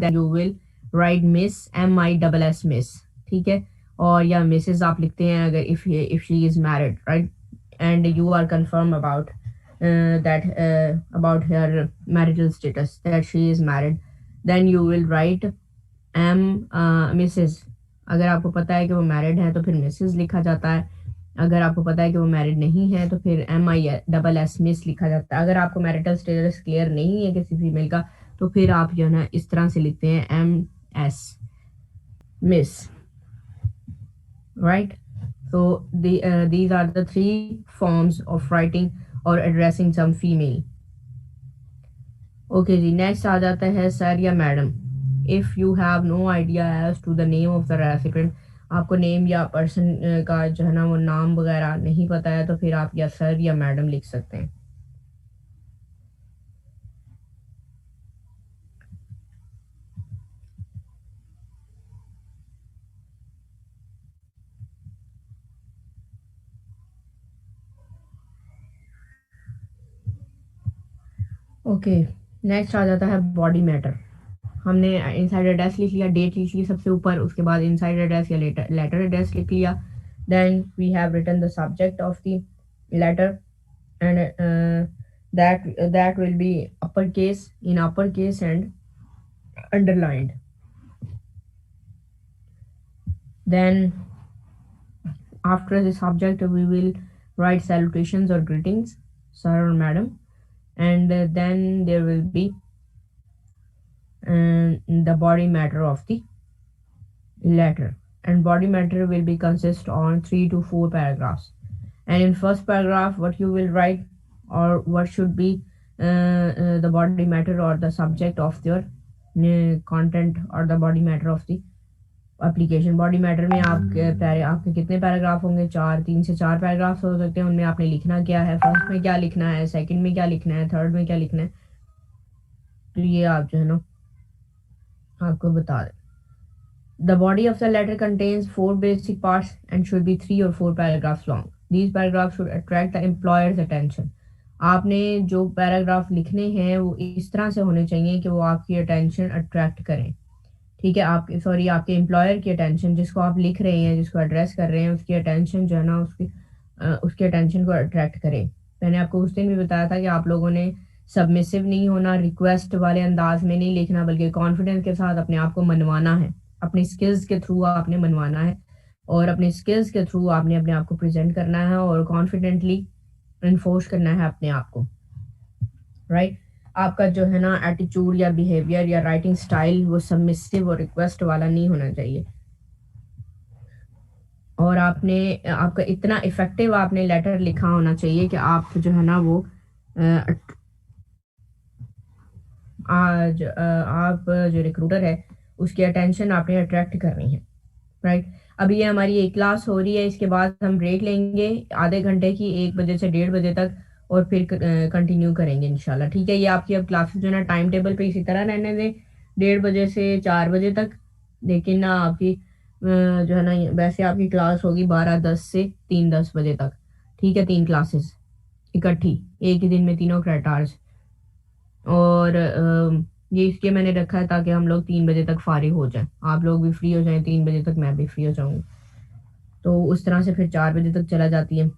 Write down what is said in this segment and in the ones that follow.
then you will write miss, MISS miss, ठीक है, और या मिसेस आप लिखते हैं अगर if she is married, right, and you are confirmed about her marital status that she is married, then you will write Mrs. अगर आपको पता है कि वो मैरिड है तो फिर मिसेस लिखा जाता है, अगर आपको पता है कि वो मैरिड नहीं है तो फिर MISS मिस लिखा जाता है। अगर आपको मैरिटल स्टेटस क्लियर नहीं है किसी फीमेल का तो फिर आप जो है ना इस तरह से लिखते हैं MS miss, right? So these are the three forms of writing or addressing some female. Okay ji, next आ जाता है सर या madam. If you have no idea as to the name of the recipient, आपको name या person का जो है ना वो नाम वगैरह नहीं पता है तो फिर आप या सर या मैडम लिख सकते हैं। ओके, नेक्स्ट आ जाता है बॉडी मैटर। हमने इनसाइड एड्रेस लिख लिया, डेट लिख ली सबसे ऊपर, उसके बाद इनसाइड एड्रेस या लेटर एड्रेस लिख लिया, then we have written the subject of the letter and that will be in upper case and underlined. Then after the subject we will write salutations or greetings, sir or madam, and then there will be the body matter of the letter, and body matter will be consist on 3 to 4 paragraphs. And in first paragraph what you will write or what should be the body matter or the subject of your content or the body matter of the application. Body matter में आपके कितने paragraph होंगे? 3 से 4 paragraph हो सकते हैं। उनमें आपने लिखना क्या है, फर्स्ट में क्या लिखना है, सेकंड में क्या लिखना है, थर्ड में क्या लिखना है, तो ये आप जो है ना आपको बता दें। The body of the letter contains 4 basic parts and should be 3 or 4 paragraphs long. These paragraphs should attract the employer's attention. आपने जो पैराग्राफ लिखने हैं वो इस तरह से होने चाहिए कि वो आपकी अटेंशन अट्रैक्ट करें, ठीक है, आपके एम्प्लॉयर की अटेंशन, जिसको आप लिख रहे हैं, जिसको एड्रेस कर रहे हैं, उसकी अटेंशन जो है ना उसकी अटेंशन को अट्रैक्ट करें। मैंने आपको उस दिन भी बताया था कि आप लोगों ने सबमिसिव नहीं होना, रिक्वेस्ट वाले अंदाज में नहीं लिखना, बल्कि कॉन्फिडेंस के साथ अपने आप को मनवाना है, अपनी स्किल्स के थ्रू आपने मनवाना है और अपने स्किल्स के थ्रू आपने अपने आप को प्रेजेंट करना है और कॉन्फिडेंटली इन्फोर्स करना है अपने आप को, राइट? आपका जो है ना एटीट्यूड या बिहेवियर या राइटिंग स्टाइल वो सबमिसिव और रिक्वेस्ट वाला नहीं होना चाहिए। और आपका इतना इफेक्टिव आपने लेटर लिखा होना चाहिए कि आप जो है ना वो आज आप जो रिक्रूटर है उसकी अटेंशन आपने अट्रैक्ट करनी है, राइट? अभी ये हमारी एक क्लास हो रही है, इसके बाद हम ब्रेक लेंगे आधे घंटे की, 1 बजे से 1:30 बजे तक, और फिर कंटिन्यू करेंगे इंशाल्लाह, ठीक है? ये आपकी अब क्लासेस जो है ना टाइम टेबल पे इसी तरह रहने दें, 1:30 बजे से 4 बजे तक। लेकिन ना आपकी जो है ना वैसे आपकी क्लास होगी 12:10 से 3:10 बजे तक, ठीक है? 3 क्लासेस इकट्ठी एक ही दिन में, तीनों क्रेडिट। और ये इसके मैंने रखा है ताकि हम लोग 3 बजे तक फारिग हो जाएं, आप लोग भी फ्री हो जाएं, 3 बजे तक मैं भी फ्री हो जाऊंगी, तो उस तरह से फिर 4 बजे तक चला जाती है।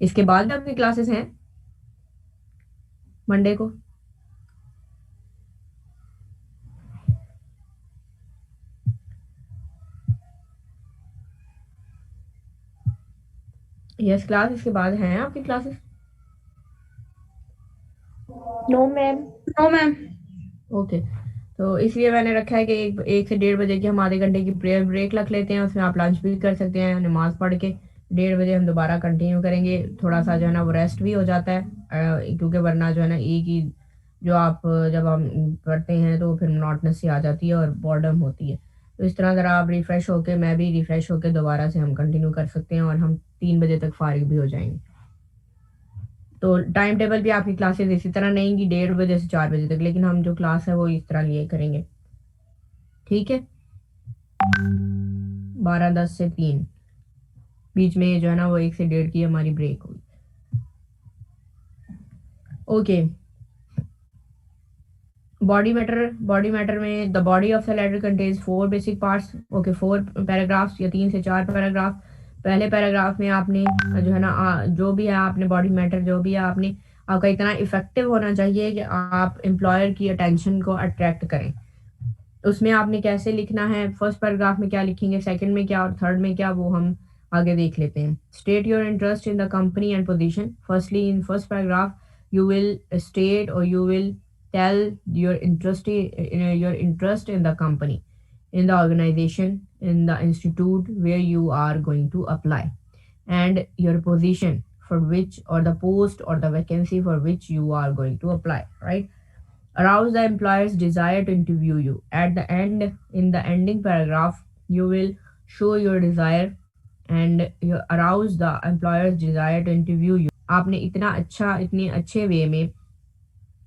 इसके बाद आपकी क्लासेस हैं मंडे को? यस क्लास, इसके बाद हैं आपकी classes? No ma'am. No ma'am. Okay, तो इसलिए मैंने रखा है कि 1 से 1:30 बजे की हम आधे घंटे की प्रेयर ब्रेक रख लेते हैं, उसमें आप लंच भी कर सकते हैं, नमाज पढ़ के 1:30 बजे हम दोबारा कंटिन्यू करेंगे। थोड़ा सा जो है ना वो रेस्ट भी हो जाता है, क्योंकि वरना जो है ना एक ही जो आप जब हम पढ़ते हैं तो फिर मोनोटोनस सी आ जाती है और बॉर्डम होती है। तो इस तरह ज़रा आप रिफ़्रेश होके, मैं भी रिफ़्रेश होके दोबारा से हम कंटिन्यू कर सकते हैं और हम 3 बजे तक फारिग भी हो जाएंगे। तो टाइम टेबल भी आपकी क्लासेस इसी तरह नहीं कि 1:30 बजे से 4 बजे तक, लेकिन हम जो क्लास है वो इस तरह लिए करेंगे, ठीक है? 12:10 से 3 बीच में जो है ना वो 1 से 1:30 की हमारी ब्रेक होगी। ओके, बॉडी मैटर में the body of the letter contains 4 basic parts. Okay, 4 paragraphs या 3 से 4 पैराग्राफ। पहले पैराग्राफ में आपने जो है ना जो भी है आपने बॉडी मैटर जो भी है आपने आपका इतना इफेक्टिव होना चाहिए कि आप एम्प्लॉयर की अटेंशन को अट्रैक्ट करें। उसमें आपने कैसे लिखना है, फर्स्ट पैराग्राफ में क्या लिखेंगे, सेकंड में क्या और थर्ड में क्या, वो हम आगे देख लेते हैं। State your interest in the company and position. Firstly in first paragraph you will state or you will tell your interest in the company, in the organization, in the institute where you are going to apply, and your position for which, or the post or the vacancy for which you are going to apply, right? Arouse the employer's desire to interview you. At the end, in the ending paragraph, you will show your desire and you arouse the employer's desire to interview you. आपने इतने अच्छे वे में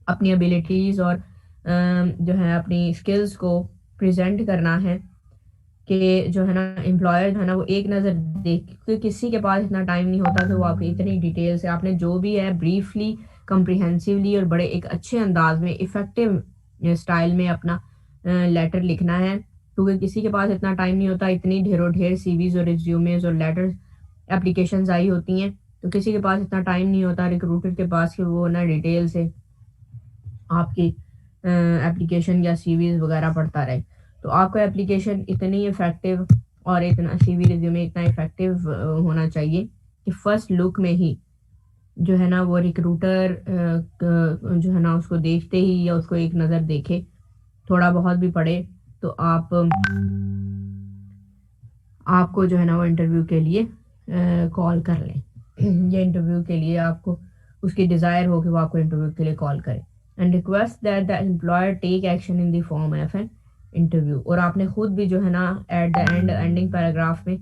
अपनी abilities और जो है अपनी skills को प्रेजेंट करना है कि जो है ना एम्प्लॉयर जो है ना वो एक नज़र देख, क्योंकि किसी के पास इतना टाइम नहीं होता कि वो आपकी इतनी डिटेल से आपने जो भी है ब्रीफली, कम्प्रिहेंसिवली और बड़े एक अच्छे अंदाज में इफ़ेक्टिव स्टाइल में अपना लेटर लिखना है, क्योंकि किसी के पास इतना टाइम नहीं होता। इतनी ढेरों ढेर सीवीज और रिज्यूमेज और लेटर्स एप्लीकेशंस आई होती हैं, तो किसी के पास इतना टाइम नहीं होता रिक्रूटर के पास कि वो ना डिटेल से आपकी एप्लीकेशन या सीवीज वगैरह पढ़ता रहे। तो आपका एप्लीकेशन इतनी इफेक्टिव और इतना सीवी रिज्यूमे इतना इफेक्टिव होना चाहिए कि फर्स्ट लुक में ही जो है ना वो रिक्रूटर जो है ना उसको देखते ही या उसको एक नज़र देखे, थोड़ा बहुत भी पढ़े, तो आपको जो है ना वो इंटरव्यू के लिए कॉल कर लें। ये इंटरव्यू के लिए आपको उसकी डिज़ायर हो कि वो आपको इंटरव्यू के लिए कॉल करे। And request that the employer take action in the form of an interview. और आपने खुद भी जो है ना एट द एंडिंग पैराग्राफ में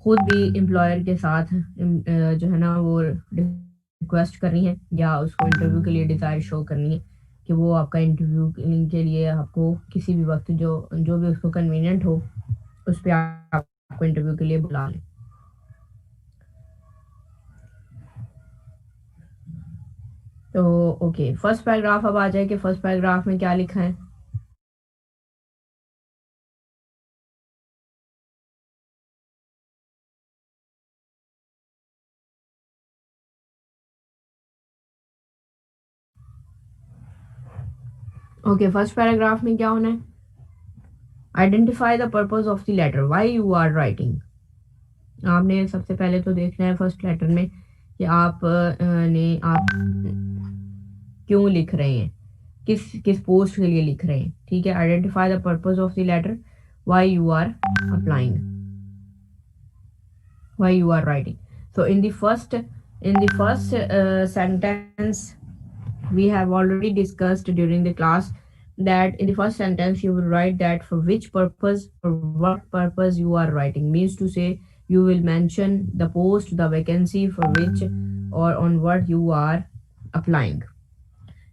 खुद भी एम्प्लॉयर के साथ जो है ना वो रिक्वेस्ट करनी है या उसको इंटरव्यू के लिए डिज़ायर शो करनी है कि वो आपका इंटरव्यू के लिए आपको किसी भी वक्त जो भी उसको कन्वीनियंट हो उस पर आपको इंटरव्यू के लिए बुला लें। तो ओके, फर्स्ट पैराग्राफ अब आ जाए कि फर्स्ट पैराग्राफ में क्या लिखा है। ओके, फर्स्ट पैराग्राफ में क्या होना है, identify the purpose of the letter, why you are writing. आपने सबसे पहले तो देखना है फर्स्ट लेटर में कि आप क्यों लिख रहे हैं, किस पोस्ट के लिए लिख रहे हैं। ठीक है, identify the purpose of the letter, why you are applying, why you are writing. So in the first sentence we have already discussed during the class that in the first sentence you will write that for which purpose, for what purpose you are writing, means to say you will mention the post, the vacancy for which or on what you are applying.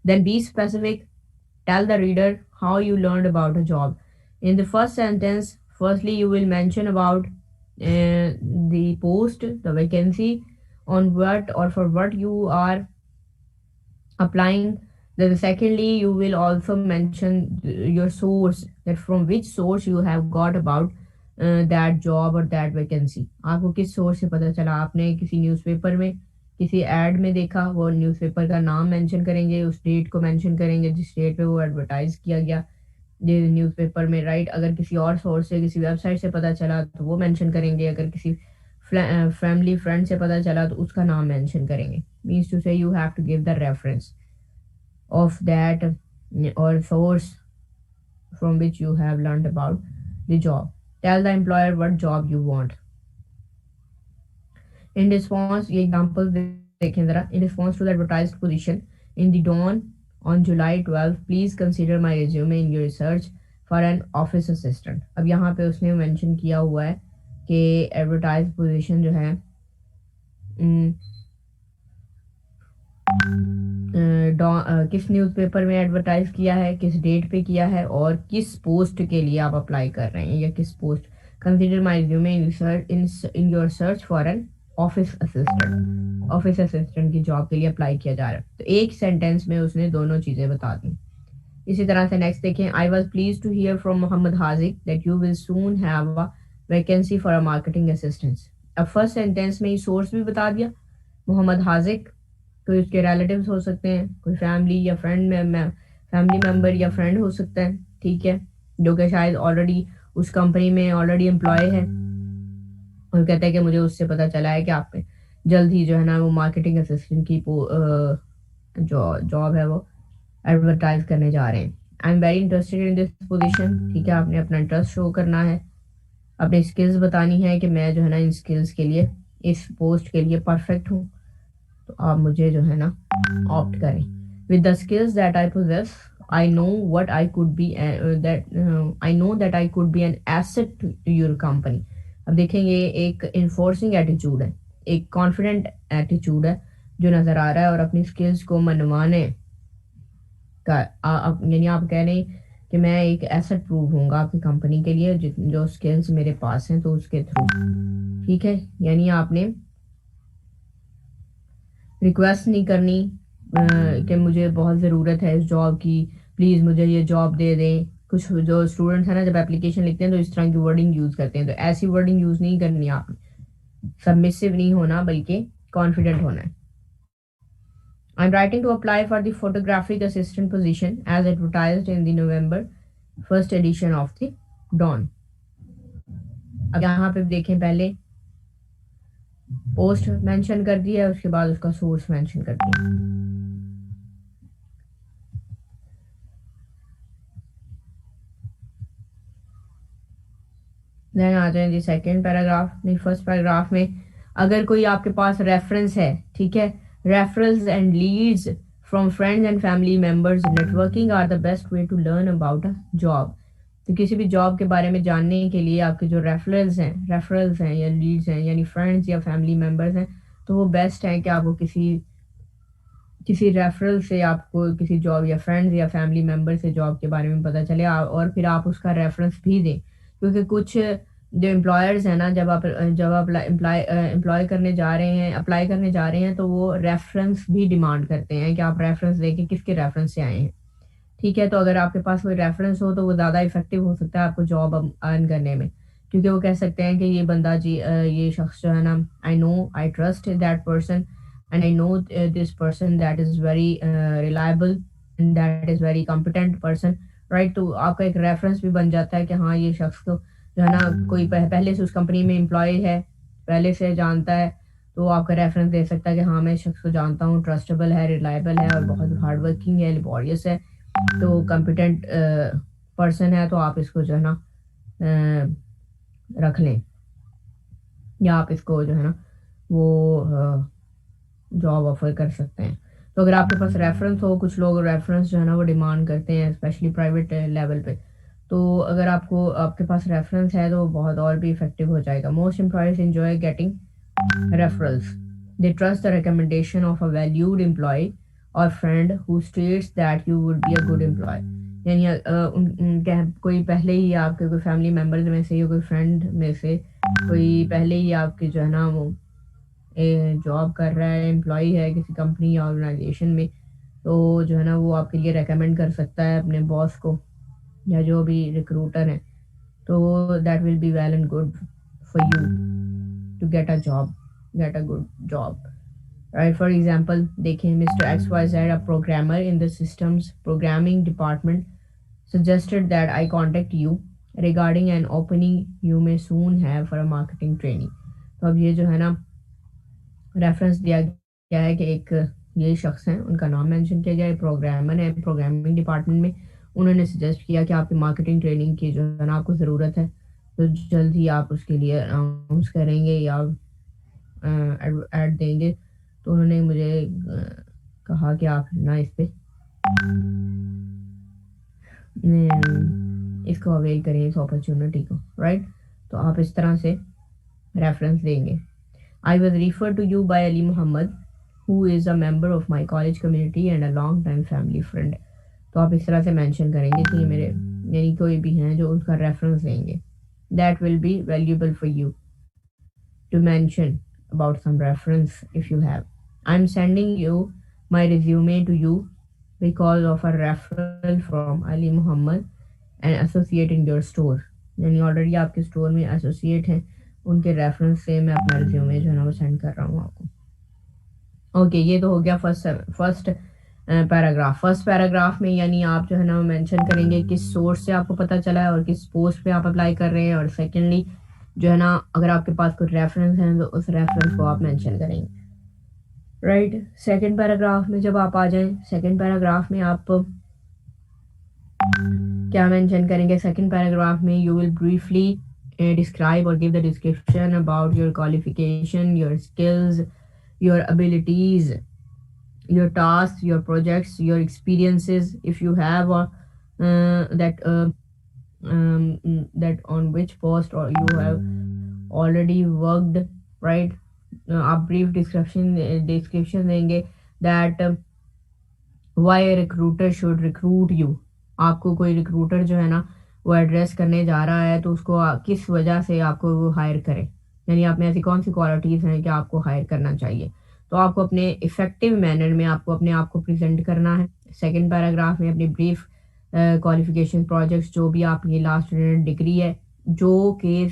Then be specific, tell the reader how you learned about a job. In the first sentence, firstly you will mention about the post, the vacancy, on what or for what you are applying. Then secondly you will also mention your source, that from which source you have got about that job or that vacancy. आपको किस source से पता चला, आपने किसी newspaper में किसी add में देखा, वो न्यूज़पेपर का नाम मेंशन करेंगे, उस डेट को मेंशन करेंगे जिस डेट पे वो एडवर्टाइज किया गया न्यूज़पेपर में, राइट। अगर किसी और सोर्स से किसी वेबसाइट से पता चला तो वो मेंशन करेंगे, अगर किसी फैमिली फ्रेंड से पता चला तो उसका नाम मेंशन करेंगे। Means to say you have to give the reference of that or source from which you have learned about the job. Tell the employer what job you want. In response, ये examples देखें जरा। In response to the advertised position in the Dawn on July 12, please consider my resume in your research for an office assistant. अब यहाँ पे उसने mention किया हुआ है कि एडवर्टाइज पोजीशन जो है किस न्यूज़पेपर में एडवर्टाइज किया है, किस डेट पे किया है और किस पोस्ट के लिए आप अप्लाई कर रहे हैं या किस post. Consider my resume in your search for an office assistant की जॉब के लिए अप्लाई किया जा रहा है। तो एक सेंटेंस में उसने दोनों चीज़ें बता दी। इसी तरह से नेक्स्ट देखें, I was pleased to hear from Mohammad Haziq that you will soon have a vacancy for a marketing assistance. अब फर्स्ट सेंटेंस में ही सोर्स भी बता दिया, मोहम्मद हाजिक, कोई उसके रिलेटिव्स हो सकते हैं, कोई फैमिली या फ्रेंड में फैमिली मेम्बर या फ्रेंड हो सकता है, ठीक है, जो कि शायद ऑलरेडी उस कंपनी में ऑलरेडी एम्प्लॉय है, और कहते हैं कि मुझे उससे पता चला है कि आप जल्द ही जो है ना वो मार्केटिंग असिस्टेंट की जो जॉब है वो एडवर्टाइज करने जा रहे हैं। I am very interested in this position, ठीक है, आपने अपना इंटरेस्ट शो करना है, अपनी स्किल्स बतानी है कि मैं जो है ना इन स्किल्स के लिए, इस पोस्ट के लिए परफेक्ट हूँ, तो आप मुझे जो है ना ऑप्ट करें। With the skills that I possess I know what I could be that I know that I could be an asset to your company. अब देखेंगे एक इन्फोर्सिंग एटीट्यूड है, एक कॉन्फिडेंट एटीट्यूड है जो नजर आ रहा है, और अपनी स्किल्स को मनवाने का यानी आप कह रहे हैं कि मैं एक एसेट प्रूव होऊंगा आपकी कंपनी के लिए, जो स्किल्स मेरे पास हैं तो उसके थ्रू, ठीक है। यानी आपने रिक्वेस्ट नहीं करनी कि मुझे बहुत ज़रूरत है इस जॉब की, प्लीज़ मुझे ये जॉब दे दें। कुछ जो स्टूडेंट्स हैं ना, जब एप्लीकेशन लिखते हैं तो इस तरह की वर्डिंग यूज़ करते हैं, तो ऐसी वर्डिंग यूज़ नहीं करनी आपने, सबमिसिव नहीं होना बल्कि कॉन्फिडेंट होना है। I'm writing to apply for the photographic assistant position as advertised in the November first edition of the Dawn। अब यहाँ पे देखें, पहले पोस्ट मेंशन कर दिया है, उसके बाद उसका सोर्स मेंशन कर दिया। देन आ जाए जी सेकेंड पैराग्राफ, नहीं फर्स्ट पैराग्राफ में अगर कोई आपके पास रेफरेंस है, ठीक है, referrals and leads from friends and family members, networking are the best way to learn about a job. तो किसी भी जॉब के बारे में जानने के लिए आपके जो रेफरल्स हैं या लीड्स हैं, यानी फ्रेंड्स या फैमिली मेंबर्स हैं, तो वो बेस्ट है कि आपको किसी किसी रेफरल से आपको किसी जॉब या फ्रेंड्स या फैमिली मेंबर से जॉब के बारे में पता चले, और फिर आप उसका रेफरेंस भी दें, क्योंकि कुछ जो एम्प्लॉयर्स हैं ना, जब आप एम्प्लॉय करने जा रहे हैं, अप्लाई करने जा रहे हैं, तो वो रेफरेंस भी डिमांड करते हैं कि आप रेफरेंस दें कि किसके रेफरेंस से आए हैं, ठीक है। तो अगर आपके पास कोई रेफरेंस हो तो वो ज़्यादा इफेक्टिव हो सकता है आपको जॉब अर्न करने में, क्योंकि वो कह सकते हैं कि ये बंदा जी, ये शख्स जो है ना, I know I trust that person and I know this person that is very reliable and that is very competent person, right. तो आपका एक रेफरेंस भी बन जाता है कि हाँ ये शख्स तो जो है ना कोई पहले से उस कंपनी में एम्प्लॉय है, पहले से जानता है, तो वो आपका रेफरेंस दे सकता है कि हाँ मैं इस शख्स को जानता हूँ, ट्रस्टेबल है, रिलायबल है और बहुत हार्ड वर्किंग है, लेबोरियस है, तो कॉम्पिटेंट पर्सन है, तो आप इसको जो है ना रख लें, या आप इसको जो है ना वो जॉब ऑफर कर सकते हैं। तो अगर आपके पास रेफरेंस हो, कुछ लोग रेफरेंस जो है ना वो डिमांड करते हैं स्पेशली प्राइवेट लेवल पे, तो अगर आपको आपके पास रेफरेंस है तो बहुत और भी इफेक्टिव हो जाएगा। Most employers enjoy getting referrals. They trust the recommendation of a valued employee or friend who states that you would be a good employee। यानी कोई पहले ही आपके कोई फैमिली मेम्बर्स में से या कोई फ्रेंड में से कोई पहले ही आपके जो है ना वो जॉब कर रहा है, एम्प्लॉय है किसी कंपनी या ऑर्गेनाइजेशन में, तो जो है ना वो आपके लिए रेकमेंड कर सकता है अपने बॉस को या जो भी रिक्रूटर है, तो that will be well and good for you to get a good job, right? For example, देखें, Mr. XYZ, a programmer in the systems programming department, suggested that I contact you regarding an opening you may soon have for a marketing training। तो अब ये जो है ना reference दिया गया है कि एक ये शख्स हैं, उनका नाम मेंशन किया गया है, प्रोग्रामर है प्रोग्रामिंग डिपार्टमेंट में, उन्होंने सजेस्ट किया कि आपकी मार्केटिंग ट्रेनिंग की जो है ना आपको ज़रूरत है, तो जल्द ही आप उसके लिए अनाउंस करेंगे या ऐड देंगे। तो उन्होंने मुझे कहा कि आप ना इस पे इसको अवेल करें, इस अपॉर्चुनिटी को, राइट। तो आप इस तरह से रेफरेंस देंगे। I was refer to you by Ali Mohammad who is a member of my college community and a long time family friend. तो आप इस तरह से मेंशन करेंगे कि मेरे यानी कोई भी हैं जो उसका रेफरेंस देंगे। That will B valuable for you to mention about some reference if you have। I'm sending you my resume to you because of a referral from Ali Muhammad, an associate in your store. यानी already आपके store में associate हैं, उनके reference से मैं अपना resume जो है ना वो सेंड कर रहा हूँ आपको। ओके, ये तो हो गया फर्स्ट पैराग्राफ। फर्स्ट पैराग्राफ में यानी आप जो है ना मेंशन करेंगे किस सोर्स से आपको पता चला है और किस पोस्ट पे आप अप्लाई कर रहे हैं, और सेकेंडली जो है ना अगर आपके पास कोई रेफरेंस है तो उस रेफरेंस को आप मेंशन करेंगे। राइट, सेकंड पैराग्राफ में जब आप आ जाएं, सेकंड पैराग्राफ में आप क्या मेंशन करेंगे? सेकंड पैराग्राफ में you will briefly describe or give the description about your qualification, your skills, your abilities, your tasks, your projects, your experiences, if you have that on which post or you have already worked, right? आप brief description देंगे that why a recruiter should recruit you। आपको कोई recruiter जो है ना वो address करने जा रहा है तो उसको किस वजह से आपको वो हायर करे, यानी आप में ऐसी कौन सी क्वालिटीज़ हैं कि आपको हायर करना चाहिए। तो आपको अपने इफेक्टिव मैनर में आपको अपने आप को प्रेजेंट करना है। सेकंड पैराग्राफ में अपनी ब्रीफ क्वालिफिकेशन प्रोजेक्ट्स जो भी आपकी लास्ट डिग्री है जो कि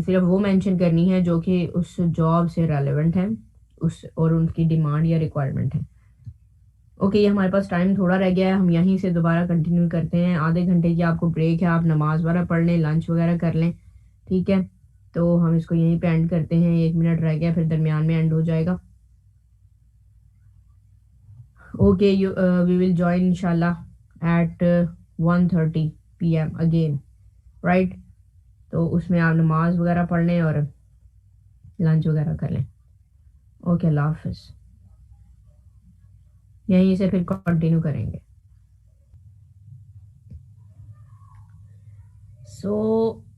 सिर्फ वो मेंशन करनी है जो कि उस जॉब से रेलेवेंट है उस और उनकी डिमांड या रिक्वायरमेंट है। ओके, ये हमारे पास टाइम थोड़ा रह गया है, हम यहीं से दोबारा कंटिन्यू करते हैं। आधे घंटे की आपको ब्रेक है, आप नमाज वगैरह पढ़ लें, लंच वगैरह कर लें, ठीक है। तो हम इसको यहीं पे एंड करते हैं, 1 मिनट रह गया, फिर दरमियान में एंड हो जाएगा। ओके, वी विल जॉइन इंशाल्लाह एट 1:30 PM अगेन, राइट। तो उसमें आप नमाज वगैरह पढ़ लें और लंच वगैरह कर लें। ओके, अल्लाह हाफिज़। यहीं से फिर कंटिन्यू करेंगे। So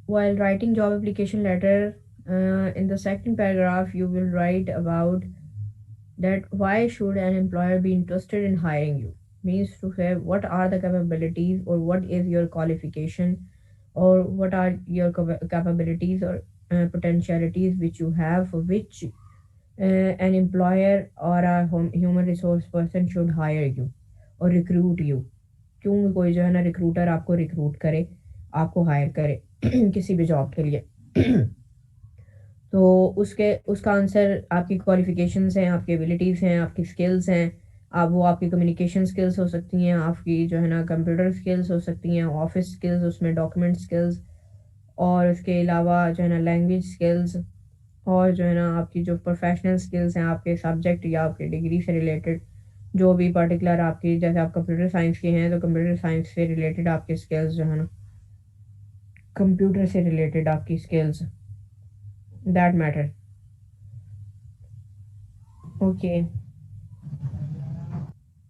while writing job application letter, in the second paragraph you will write about that why should an employer be interested in hiring you, means to say what are the capabilities or what is your qualification or what are your capabilities or potentialities which you have for which an employer or a human resource person should hire you or recruit you। क्यों कोई जो है ना recruiter आपको recruit करे, आपको higher करे किसी भी जॉब के लिए तो उसका आंसर आपकी क्वालिफिकेशंस हैं, आपकी एबिलिटीज़ हैं, आपकी स्किल्स हैं। आप वो आपकी कम्युनिकेशन स्किल्स हो सकती हैं, आपकी जो है ना कंप्यूटर स्किल्स हो सकती हैं, ऑफिस स्किल्स, उसमें डॉक्यूमेंट स्किल्स, और उसके अलावा जो है ना लैंग्वेज स्किल्स, और जो है ना आपकी जो प्रोफेशनल स्किल्स हैं आपके सब्जेक्ट या आपकी डिग्री से रिलेटेड जो भी पर्टिकुलर आपकी, जैसे आप कंप्यूटर साइंस के हैं तो कंप्यूटर साइंस से रिलेटेड आपके स्किल्स जो है ना कंप्यूटर से रिलेटेड आपकी skills that matter. Okay,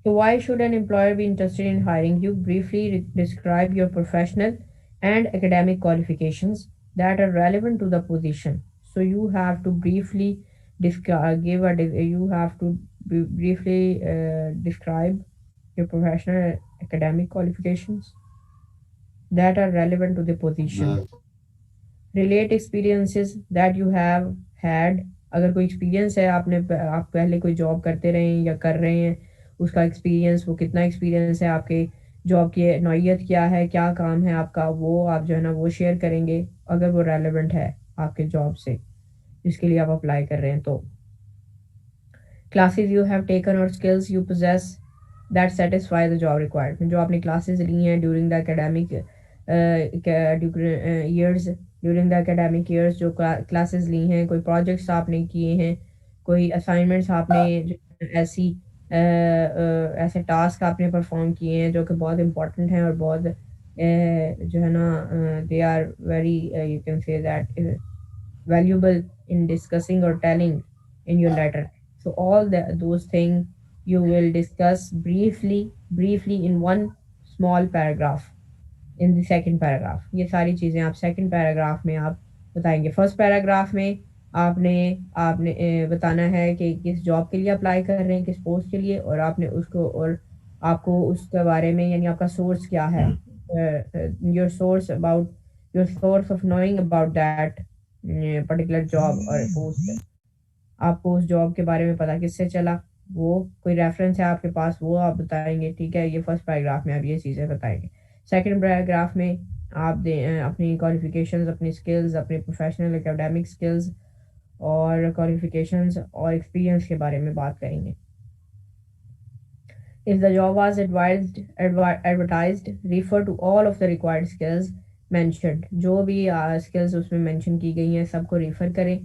so why should an employer be interested in hiring you? Briefly describe your professional and academic qualifications that are relevant to the position. So you have to briefly describe describe your professional and academic qualifications that are relevant to the position. Relate experiences that you have had। अगर कोई experience है आप पहले कोई job करते रहे हैं या कर रहे हैं, उसका एक्सपीरियंस, वो कितना एक्सपीरियंस है, आपके जॉब की नौइयत क्या है, क्या काम है आपका, वो आप जो है ना वो शेयर करेंगे अगर वो रेलेवेंट है आपके जॉब से जिसके लिए आप अप्लाई कर रहे हैं। तो क्लासेस यू हैव टेकन और skills you possess that satisfy the job requirement. जो आपने क्लासेस ली हैं during the academic years, during the academic years जो क्लासेस ली हैं, कोई प्रोजेक्ट्स आपने किए हैं, कोई असाइनमेंट्स आपने ऐसे टास्क आपने परफॉर्म किए हैं जो कि बहुत इंपॉर्टेंट हैं और बहुत जो है ना they are very you can say that valuable in discussing or telling in your letter। So all those things you will discuss briefly in one small paragraph in the second paragraph। ये सारी चीज़ें आप second paragraph में आप बताएंगे। First paragraph में आपने आपने बताना है कि किस जॉब के लिए अप्लाई कर रहे हैं, किस पोस्ट के लिए, और आपने उसको और आपको उसके बारे में यानी आपका सोर्स क्या है, your source of knowing about that particular job और पोस्ट। आपको उस जॉब के बारे में पता किससे चला, वो कोई रेफरेंस है आपके पास, वो आप बताएंगे, ठीक है। ये फर्स्ट पैराग्राफ में आप ये चीज़ें बताएंगे। सेकंड पैराग्राफ में आप अपनी क्वालिफिकेशंस, अपनी स्किल्स, अपनी प्रोफेशनल एकेडमिक स्किल्स और क्वालिफिकेशंस और एक्सपीरियंस के बारे में बात करेंगे। If the job was advertised, refer to all of the required skills mentioned. जो भी skills उसमें mention की गई हैं सबको refer करें।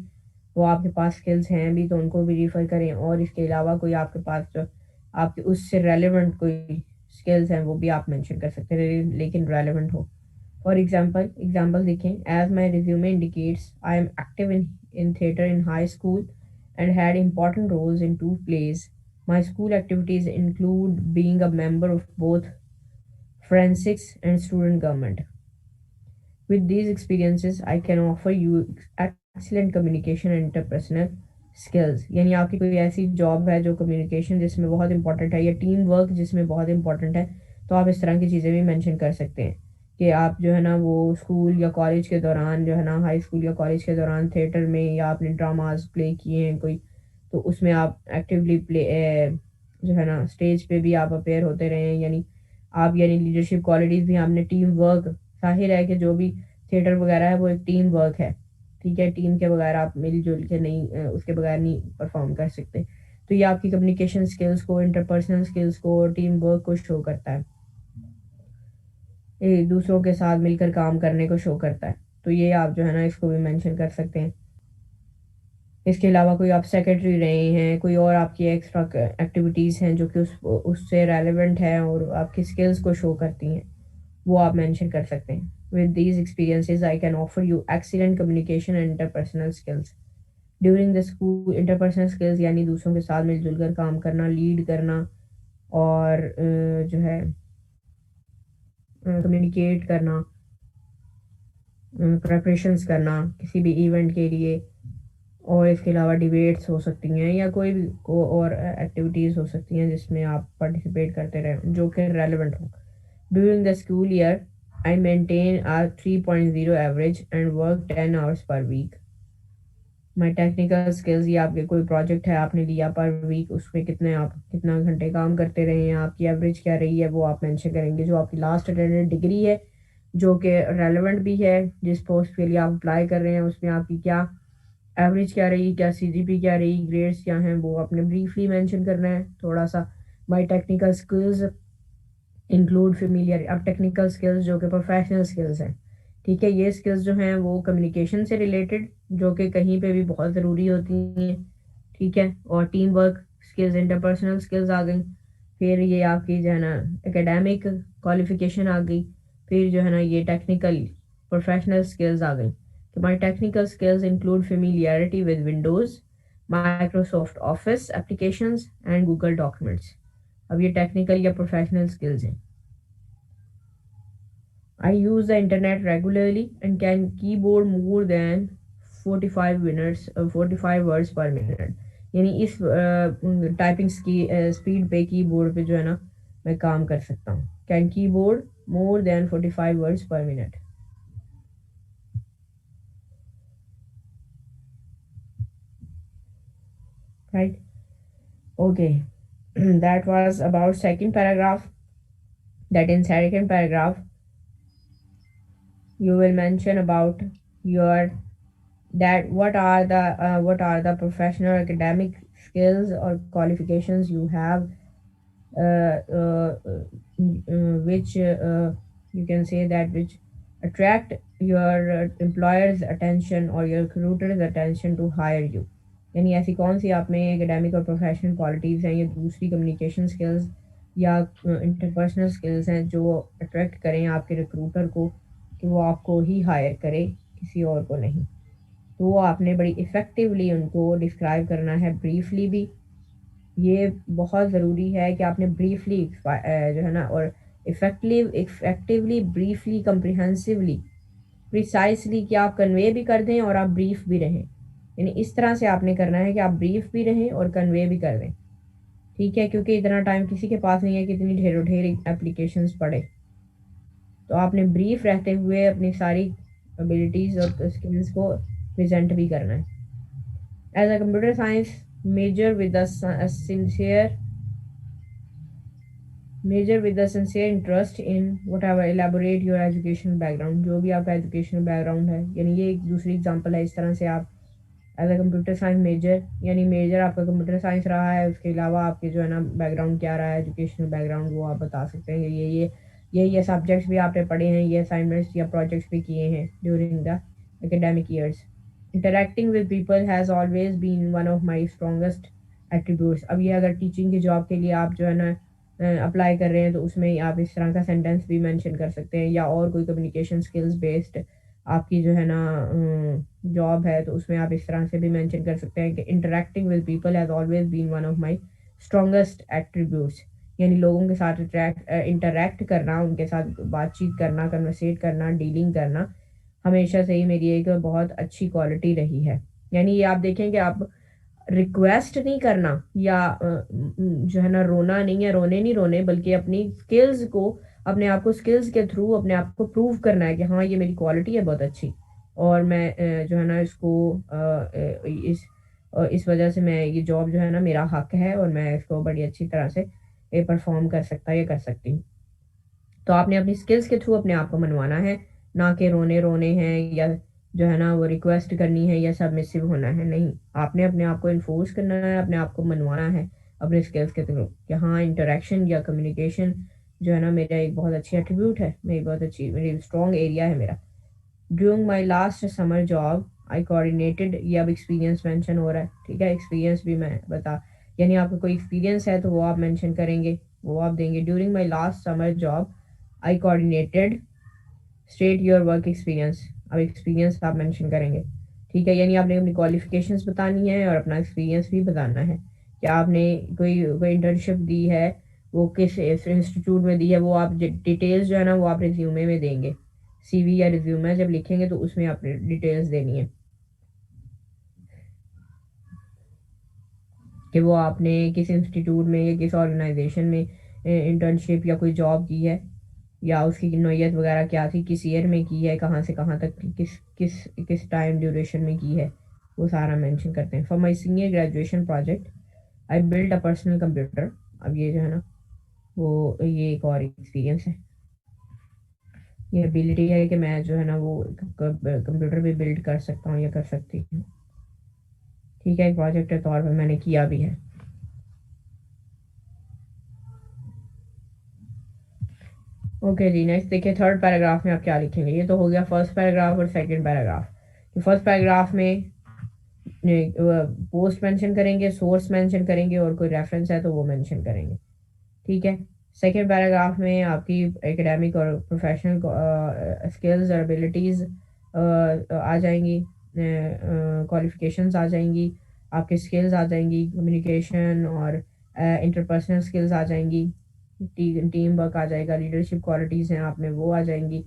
वो आपके पास skills हैं भी तो उनको भी refer करें, और इसके अलावा कोई आपके पास जो आपके उससे relevant कोई skills हैं वो भी आप mention कर सकते हैं, लेकिन relevant हो। For example देखें, as my resume indicates, I am active in theatre in high school and had important roles in two plays. My school activities include being a member of both forensics and student government. With these experiences, I can offer you excellent communication and interpersonal skills. यानी आपकी कोई ऐसी job है जो communication जिसमें बहुत important है, या टीम वर्क जिसमें बहुत इंपॉर्टेंट है, तो आप इस तरह की चीज़ें भी मेंशन कर सकते हैं कि आप जो है ना वो स्कूल या कॉलेज के दौरान जो है ना, हाई स्कूल या कॉलेज के दौरान थिएटर में या आपने ड्रामाज प्ले किए हैं कोई, तो उसमें आप एक्टिवली प्ले जो है ना स्टेज पे भी आप अपेयर होते रहे हैं। यानी आप यानी लीडरशिप क्वालिटीज़ भी आपने, टीम वर्क, जाहिर है कि जो भी थिएटर वगैरह है वो एक टीम वर्क है, ठीक है। टीम के बगैर आप मिलजुल के नहीं उसके बगैर नहीं परफॉर्म कर सकते। तो ये आपकी कम्युनिकेशन स्किल्स को, इंटरपर्सनल स्किल्स को, टीम वर्क को शो करता है, ये दूसरों के साथ मिलकर काम करने को शो करता है। तो ये आप जो है ना इसको भी मेंशन कर सकते हैं। इसके अलावा कोई आप सेक्रेटरी रहे हैं, कोई और आपकी एक्स्ट्रा एक्टिविटीज़ हैं जो कि उससे रेलेवेंट है और आपकी स्किल्स को शो करती हैं, वो आप मेंशन कर सकते हैं। With these experiences I can offer you excellent communication and interpersonal skills during the school. Interpersonal skills यानी दूसरों के साथ मिलजुल कर काम करना, लीड करना, और जो है कम्युनिकेट करना, प्रेपरेशंस करना किसी भी इवेंट के लिए, और इसके अलावा डिबेट्स हो सकती हैं या कोई भी और एक्टिविटीज़ हो सकती हैं जिसमें आप पार्टिसिपेट करते रहें जो कि रेलेवेंट हो। During the school year I maintain a 3.0 average and work 10 hours per week. My technical skills, ये आपके कोई प्रोजेक्ट है आपने लिया पर वीक, उसमें कितने आप कितना घंटे काम करते रहे हैं, आपकी एवरेज क्या रही है, वो आप मेंशन करेंगे। जो आपकी लास्ट अटेंडेड डिग्री है जो कि रेलेवेंट भी है, जिस पोस्ट के लिए आप अप्लाई कर रहे हैं उसमें आपकी क्या एवरेज क्या रही, क्या सीजीपी क्या रही, ग्रेड्स क्या हैं, वो आपने ब्रीफली मेंशन करना है थोड़ा सा। माई टेक्निकल स्किल्स इंक्लूड फेमिलियर, अब टेक्निकल स्किल्स जो कि प्रोफेशनल स्किल्स हैं, ठीक है। ये स्किल्स जो हैं वो कम्युनिकेशन से रिलेटेड जो कि कहीं पे भी बहुत ज़रूरी होती हैं, ठीक है। और team work skills, interpersonal skills आ गई। फिर ये आपकी जो है ना एकेडमिक क्वालिफिकेशन आ गई। फिर जो है ना ये टेक्निकल प्रोफेशनल स्किल्स आ गई। तो my technical skills include familiarity with Windows, Microsoft Office applications and Google documents. अब ये टेक्निकल या प्रोफेशनल स्किल्स हैं। I use the internet regularly and can keyboard more than 45 minutes 45 words per minute। यानी इस typing की speed पे keyboard पे जो है ना मैं काम कर सकता हूँ। Can keyboard more than 45 words पर minute, right. Okay, that was about second paragraph. That in second paragraph you will mention about your that what are the professional academic skills or qualifications you have, which you can say that which attract your employer's attention or your recruiter's attention to hire you। यानी ऐसी कौन सी आप में academic और professional qualities हैं या दूसरी communication skills या इंटरपर्सनल स्किल्स हैं जो अट्रैक्ट करें आपके रिक्रूटर को कि वो आपको ही हायर करे, किसी और को नहीं। तो वो आपने बड़ी इफ़ेक्टिवली उनको डिस्क्राइब करना है, ब्रीफली भी। ये बहुत ज़रूरी है कि आपने ब्रीफली जो है ना, और इफ़ेक्टिवली, ब्रीफली, कम्प्रिहेंसिवली, प्रिसाइसली, कि आप कन्वे भी कर दें और आप ब्रीफ भी रहें। यानी इस तरह से आपने करना है कि आप ब्रीफ भी रहें और कन्वे भी कर दें, ठीक है। क्योंकि इतना टाइम किसी के पास नहीं है कि इतनी ढेरों ढेर एप्लीकेशंस पढ़े। तो आपने ब्रीफ रहते हुए अपनी सारी एबिलिटीज़ और स्किल्स को प्रेजेंट भी करना है। As a computer science major with sincere interest in whatever, elaborate your educational background, जो भी आपका एजुकेशनल बैकग्राउंड है, यानी ये एक दूसरी एग्जांपल है। इस तरह से आप as a computer science major, यानी मेजर आपका कंप्यूटर साइंस रहा है, उसके अलावा आपके जो है ना बैकग्राउंड क्या रहा है, एजुकेशनल बैकग्राउंड, वो आप बता सकते हैं। ये सब्जेक्ट्स भी आपने पढ़े हैं, ये असाइनमेंट्स या प्रोजेक्ट्स भी किए हैं during the academic years. Interacting with people has always been one of my strongest attributes. अब ये अगर टीचिंग की जॉब के लिए आप जो है ना अप्लाई कर रहे हैं, तो उसमें आप इस तरह का सेंटेंस भी मेंशन कर सकते हैं, या और कोई कम्युनिकेशन स्किल्स बेस्ड आपकी जो है ना जॉब है, तो उसमें आप इस तरह से भी मेंशन कर सकते हैं कि interacting with people has always been one of my strongest attributes, यानी लोगों के साथ इंटरेक्ट करना, उनके साथ बातचीत करना, कन्वर्सेट करना, डीलिंग करना हमेशा से ही मेरी एक बहुत अच्छी क्वालिटी रही है। यानी ये आप देखें कि आप रिक्वेस्ट नहीं करना, या जो है ना रोना नहीं है, रोने नहीं रोने, बल्कि अपनी स्किल्स को, अपने आप को स्किल्स के थ्रू अपने आप को प्रूव करना है कि हाँ ये मेरी क्वालिटी है बहुत अच्छी, और मैं जो है ना इसको इस वजह से मैं ये जॉब जो है ना मेरा हक है, और मैं इसको बड़ी अच्छी तरह से परफॉर्म कर सकता या कर सकती हूँ। तो आपने अपनी स्किल्स के थ्रू अपने आप को मनवाना है, ना कि रोने रोने हैं, या जो है ना वो रिक्वेस्ट करनी है, या सबमिसिव होना है। नहीं, आपने अपने आप को इन्फोर्स करना है, अपने आप को मनवाना है अपने स्किल्स के थ्रू कि हाँ इंटरेक्शन या कम्युनिकेशन जो है ना मेरा एक बहुत अच्छी एट्रीब्यूट है, मेरी स्ट्रॉन्ग एरिया है मेरा। During my last summer job I coordinated, ये अब एक्सपीरियंस मेंशन हो रहा है, ठीक है, एक्सपीरियंस भी मैं बता, यानी आपका कोई एक्सपीरियंस है तो वो आप मेंशन करेंगे, वो आप देंगे। During my last summer job I coordinated, state your work experience, अब एक्सपीरियंस आप मेंशन करेंगे, ठीक है, यानी आपने अपनी क्वालिफिकेशंस बतानी है और अपना एक्सपीरियंस भी बताना है कि आपने कोई इंटर्नशिप दी है, वो किस इंस्टीट्यूट में दी है, वो आप डिटेल्स जो है ना वो आप रिज्यूमे में देंगे। सीवी या रिज्यूमे जब लिखेंगे तो उसमें आपने डिटेल्स देनी है कि वो आपने किस इंस्टीट्यूट में या किस ऑर्गेनाइजेशन में इंटर्नशिप या कोई जॉब की है, या उसकी नौयत वगैरह क्या थी, किस ईयर में की है, कहाँ से कहाँ तक, किस किस किस टाइम ड्यूरेशन में की है, वो सारा मेंशन करते हैं। For my senior graduation project I build a personal computer, अब ये जो है ना वो ये एक और एक्सपीरियंस है, ये एबिलिटी है कि मैं जो है ना वो कंप्यूटर भी बिल्ड कर सकता हूँ या कर सकती हूँ, ठीक है, एक प्रोजेक्ट के तौर पर मैंने किया भी है। ओके जी, नेक्स्ट देखिए थर्ड पैराग्राफ में आप क्या लिखेंगे। ये तो हो गया फर्स्ट पैराग्राफ और सेकंड पैराग्राफ। तो फर्स्ट पैराग्राफ में पोस्ट मेंशन करेंगे, सोर्स मेंशन करेंगे, और कोई रेफरेंस है तो वो मेंशन करेंगे, ठीक है। सेकंड पैराग्राफ में आपकी एकेडमिक और प्रोफेशनल स्किल्स और एबिलिटीज़ आ जाएंगी, क्वालिफिकेशंस आ जाएंगी, आपके स्किल्स आ जाएंगी, कम्युनिकेशन और इंटरपर्सनल स्किल्स आ जाएंगी, टीम वर्क आ जाएगा, लीडरशिप क्वालिटीज़ हैं आप में वो आ जाएंगी,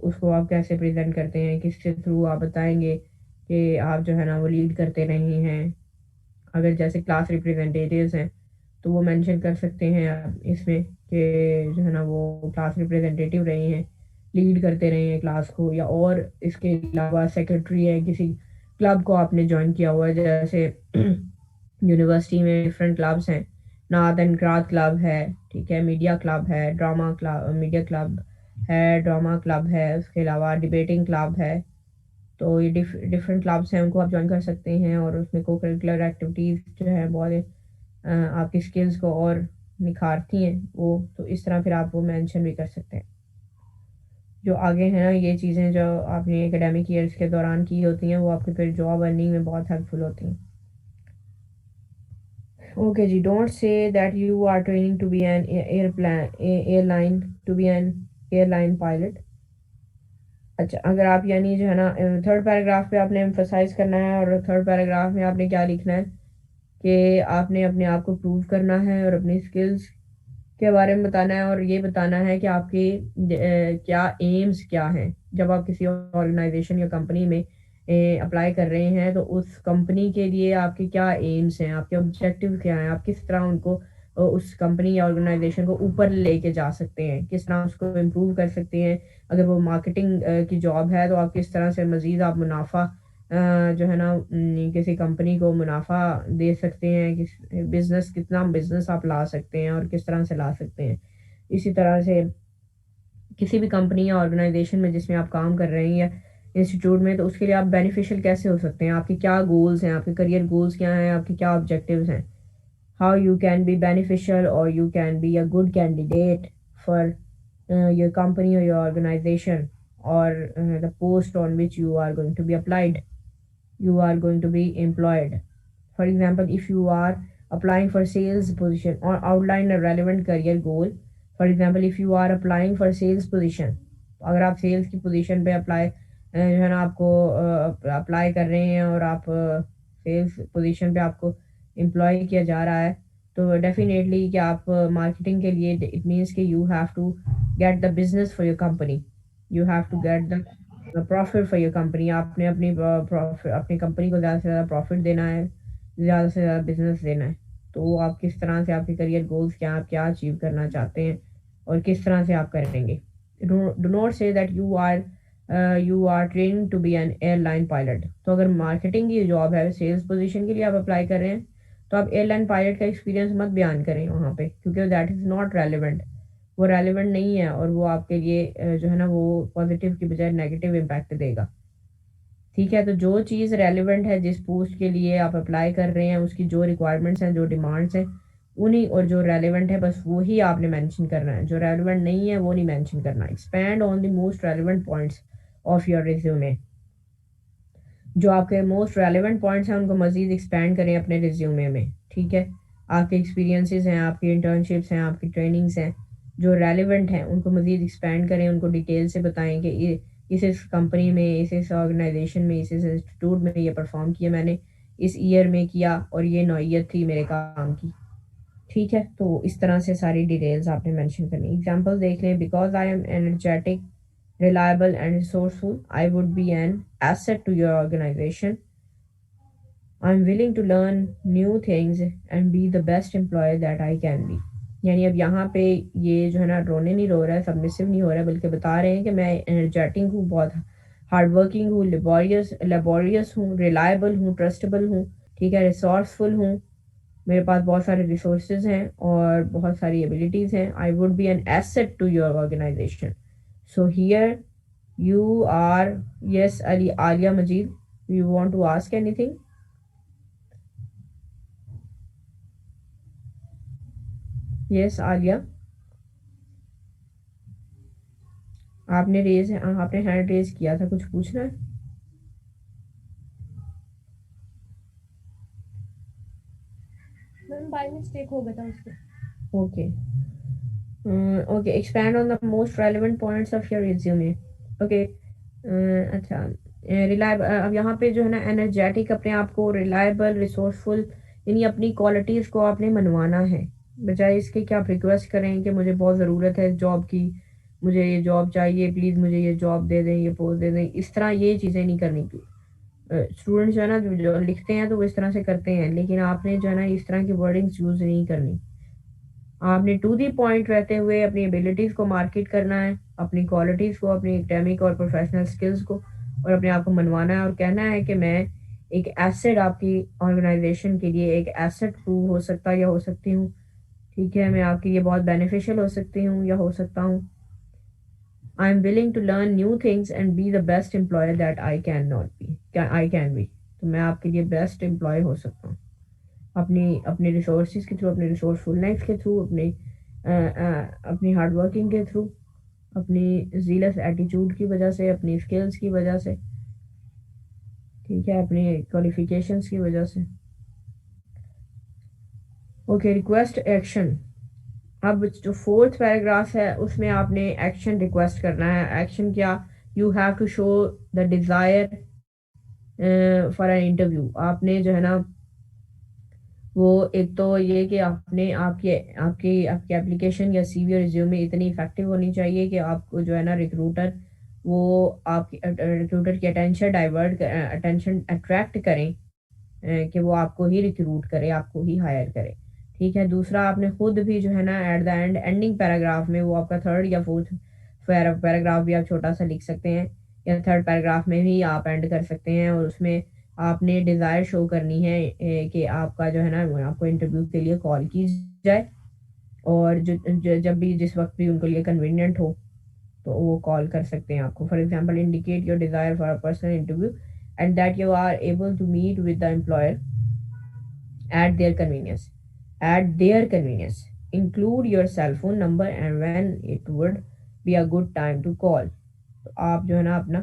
उसको आप कैसे प्रेजेंट करते हैं, किसके थ्रू आप बताएंगे कि आप जो है ना वो लीड करते रहे हैं। अगर जैसे क्लास रिप्रेजेंटेटिव्स हैं तो वो मेंशन कर सकते हैं आप इसमें कि जो है ना वो क्लास रिप्रेजेंटेटिव रहे हैं, लीड करते रहे हैं क्लास को, या और इसके अलावा सेक्रेटरी है, किसी क्लब को आपने ज्वाइन किया हुआ है, जैसे यूनिवर्सिटी में डिफरेंट क्लब्स हैं, नात एंड क्रात क्लब है, ठीक है, मीडिया क्लब है, ड्रामा क्लब, मीडिया क्लब है, ड्रामा क्लब है, उसके अलावा डिबेटिंग क्लब है। तो ये डिफरेंट क्लब्स हैं, उनको आप ज्वाइन कर सकते हैं, और उसमें को करिकुलर एक्टिविटीज़ जो है बहुत आपकी स्किल्स को और निखारती हैं वो, तो इस तरह फिर आप वो मेंशन भी कर सकते हैं। जो आगे है ना ये चीज़ें जो आपने एकेडमिक ईयर्स के दौरान की होती हैं, वो आपके फिर जॉब अर्निंग में बहुत हेल्पफुल होती हैं। ओके जी, don't say that you are training to be an airline, to be an airline pilot. अच्छा, अगर आप यानी जो है ना थर्ड पैराग्राफ पे आपने एम्फोसाइज करना है, और थर्ड पैराग्राफ में आपने क्या लिखना है कि आपने अपने आप को प्रूव करना है और अपनी स्किल्स के बारे में बताना है, और ये बताना है कि आपके क्या एम्स क्या हैं। जब आप किसी ऑर्गेनाइजेशन या कंपनी में अप्लाई कर रहे हैं, तो उस कंपनी के लिए आपके क्या एम्स हैं, आपके ऑब्जेक्टिव क्या हैं, आप किस तरह उनको उस कंपनी या ऑर्गेनाइजेशन को ऊपर लेके जा सकते हैं, किस तरह उसको इम्प्रूव कर सकते हैं। अगर वो मार्केटिंग की जॉब है तो आप किस तरह से मज़ीद आप मुनाफा जो है ना किसी कंपनी को मुनाफा दे सकते हैं, किस बिजनेस कितना बिजनेस आप ला सकते हैं और किस तरह से ला सकते हैं। इसी तरह से किसी भी कंपनी या ऑर्गेनाइजेशन में जिसमें आप काम कर रहे हैं या इंस्टीट्यूट में, तो उसके लिए आप बेनिफिशियल कैसे हो सकते हैं, आपके क्या गोल्स हैं, आपके करियर गोल्स क्या हैं, आपके क्या ऑब्जेक्टिव्स हैं। How you can be beneficial or you can be a good candidate for your company or your organization, or the post on which you are going to be applied, you are going to be employed. For example, if you are applying for sales position, or outline a relevant career goal. For example, if you are applying for sales position, तो अगर आप sales की position पे apply जो है ना आपको apply कर रहे हैं और आप सेल्स पोजीशन पे आपको एम्प्लॉय किया जा रहा है, तो डेफिनेटली कि आप मार्केटिंग के लिए इट मीन्स कि you have to get the business for your company, you have to get the profit for your company. आपने अपनी अपनी कंपनी को ज़्यादा से ज़्यादा प्रॉफिट देना है, ज़्यादा से ज़्यादा बिजनेस देना है। तो आप किस तरह से, आपके करियर गोल्स क्या, आप क्या अचीव करना चाहते हैं और किस तरह से आप करेंगे। Do not say that you are training to be an airline pilot. तो अगर मार्केटिंग की जॉब है, सेल्स पोजीशन के लिए आप अप्लाई कर रहे हैं, तो आप एयरलाइन पायलट का एक्सपीरियंस मत बयान करें वहाँ पे, क्योंकि दैट इज़ नॉट रेलिवेंट, वो रेलिवेंट नहीं है और वो आपके लिए जो है ना वो पॉजिटिव की बजाय नेगेटिव इम्पैक्ट देगा। ठीक है, तो जो चीज़ रेलिवेंट है, जिस पोस्ट के लिए आप अप्लाई कर रहे हैं, उसकी जो रिक्वायरमेंट्स हैं, जो डिमांड्स हैं, उन्हीं, और जो रेलिवेंट है बस वो ही आपने मेंशन करना है, जो रेलिवेंट नहीं है वो नहीं मेंशन करना। Expand on the most relevant points of your resume. जो आपके मोस्ट रेलिवेंट पॉइंट्स हैं उनको मज़ीद एक्सपैंड करें अपने रिज्यूमे में। ठीक है, आपके एक्सपीरियंसेस हैं, आपकी इंटर्नशिप्स हैं, आपकी ट्रेनिंग्स हैं, जो रेलिवेंट हैं उनको मज़ीद एक्सपैंड करें, उनको डिटेल से बताएं कि इस कंपनी में, इस ऑर्गेनाइजेशन में, इस इंस्टीट्यूट में ये परफॉर्म किया मैंने, इस ईयर में किया और ये नौइयत थी मेरे काम की। ठीक है, तो इस तरह से सारी डिटेल्स आपने मेंशन करनी। एग्जांपल देख लें। Because I am energetic, reliable and resourceful, I would be an asset to your organization. I'm willing to learn new things and be the best employee that I can be. यानी अब यहाँ पे ये जो है ना रोने नहीं रो रहा है, सबमिसिव नहीं हो रहा है, बल्कि बता रहे हैं कि मैं एनर्जेटिक हूँ, बहुत हार्ड वर्किंग हूँ, लेबोरियस हूँ, रिलायबल हूँ, ट्रस्टेबल हूँ, ठीक है, रिसोर्सफुल हूँ, मेरे पास बहुत सारे रिसोर्सेज हैं और बहुत सारी एबिलिटीज़ हैं। I would be an asset to your organization. So here you are, yes, Ali Alia Majid, you want to ask anything? Yes, Alia, आपने हैंड रेज किया था, कुछ पूछना है? मैम बाय मिस्टेक हो गया था उसको। Okay, okay, expand on the most relevant points of your resume. Okay, अच्छा, रिलायबल, अब यहाँ पे जो है ना एनर्जेटिक, अपने आप को रिलायबल, रिसोर्सफुल, यानी अपनी क्वालिटीज़ को आपने मनवाना है, बजाय इसके कि आप रिक्वेस्ट करें कि मुझे बहुत ज़रूरत है जॉब की, मुझे ये जॉब चाहिए, प्लीज़ मुझे ये जॉब दे दें, ये पोस्ट दे दें। इस तरह ये चीज़ें नहीं करनी थी। स्टूडेंट्स जो है ना जो लिखते हैं तो वो इस तरह से करते हैं, लेकिन आपने जो है ना इस तरह की वर्डिंग्स यूज़ नहीं करनी। आपने टू दी पॉइंट रहते हुए अपनी एबिलिटीज़ को मार्केट करना है, अपनी क्वालिटीज़ को, अपनी एकेडमिक और प्रोफेशनल स्किल्स को, और अपने आप को मनवाना है और कहना है कि मैं एक एसेट, आपकी ऑर्गेनाइजेशन के लिए एक एसेट प्रूव हो सकता या हो सकती हूँ। ठीक है, मैं आपके लिए बहुत बेनिफिशियल हो सकती हूँ या हो सकता हूँ। I am willing to learn new things and be the best employer that I can be. तो मैं आपके लिए बेस्ट एम्प्लॉय हो सकता हूँ अपनी अपने रिसोर्सेज के थ्रू, अपने रिसोर्सफुलनेस के थ्रू, अपनी हार्ड वर्किंग के थ्रू, अपनी जीलस एटीट्यूड की वजह से, अपनी स्किल्स की वजह से, ठीक है, अपनी क्वालिफिकेशंस की वजह से। Okay, request action. अब जो फोर्थ पैराग्राफ है उसमें आपने एक्शन रिक्वेस्ट करना है। एक्शन क्या? You have to show the desire for an interview. आपने जो है ना वो, एक तो ये कि आपने आपकी आपकी आपकी एप्लीकेशन या सीवी और रिज्यूमे इतनी इफेक्टिव होनी चाहिए कि आपको जो है ना रिक्रूटर, वो आपकी रिक्रूटर की अटेंशन अट्रैक्ट करें, कि वो आपको ही रिक्रूट करे, आपको ही हायर करे। ठीक है, दूसरा आपने खुद भी जो है ना एट द एंडिंग पैराग्राफ में, वो आपका थर्ड या फोर्थ पैराग्राफ भी आप छोटा सा लिख सकते हैं या थर्ड पैराग्राफ में भी आप एंड कर सकते हैं, और उसमें आपने डिज़ायर शो करनी है कि आपका जो है ना आपको इंटरव्यू के लिए कॉल की जाए, और जब भी जिस वक्त भी उनको लिए कन्वीनियंट हो तो वो कॉल कर सकते हैं आपको. For example, indicate your desire for a personal interview and that you are able to meet with the employer at their convenience. At their convenience. Include your cell phone number and when it would be a good time to call. तो आप जो है ना अपना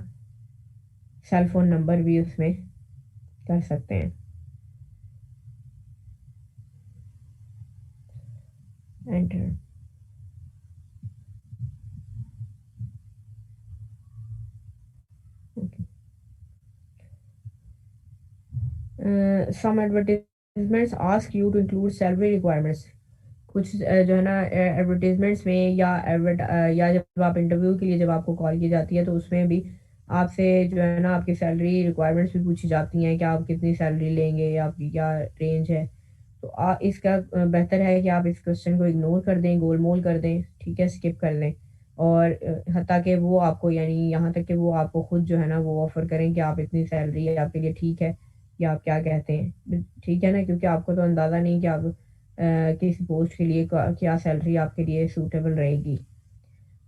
cell phone number भी उसमें कर सकते हैं. Enter. Some advertisements ask you to include salary requirements. कुछ जो है ना एडवर्टीजमेंट्स में या जब आप इंटरव्यू के लिए जब आपको कॉल की जाती है तो उसमें भी आपसे जो है ना आपकी सैलरी रिक्वायरमेंट्स भी पूछी जाती हैं कि आप कितनी सैलरी लेंगे या आपकी क्या रेंज है. तो इसका बेहतर है कि आप इस क्वेश्चन को इग्नोर कर दें, गोलमोल कर दें, ठीक है, स्किप कर लें. और हत्ता कि वो आपको, यानी यहाँ तक कि वो आपको खुद जो है ना वो ऑफ़र करें कि आप इतनी सैलरी है आपके लिए ठीक है, या आप क्या कहते हैं, ठीक है ना, क्योंकि आपको तो अंदाज़ा नहीं कि आप किस पोस्ट के लिए क्या सैलरी आपके लिए सूटेबल रहेगी.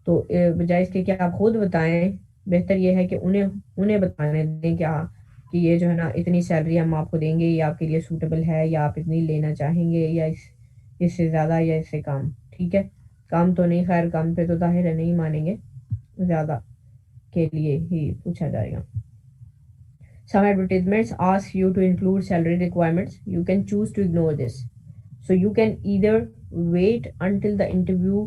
तो बजाय इसके कि आप खुद बताएं, बेहतर ये है कि उन्हें उन्हें बताने दें कि हाँ, कि ये जो है ना इतनी सैलरी हम आपको देंगे, ये आपके लिए सूटेबल है, या आप इतनी लेना चाहेंगे, या इससे ज़्यादा या इससे कम. ठीक है, कम तो नहीं, खैर कम पे तो ज़ाहिर है नहीं मानेंगे, ज़्यादा के लिए ही पूछा जाएगा. Some advertisements ask you to include salary requirements. You can choose to ignore this. So you can either wait until the interview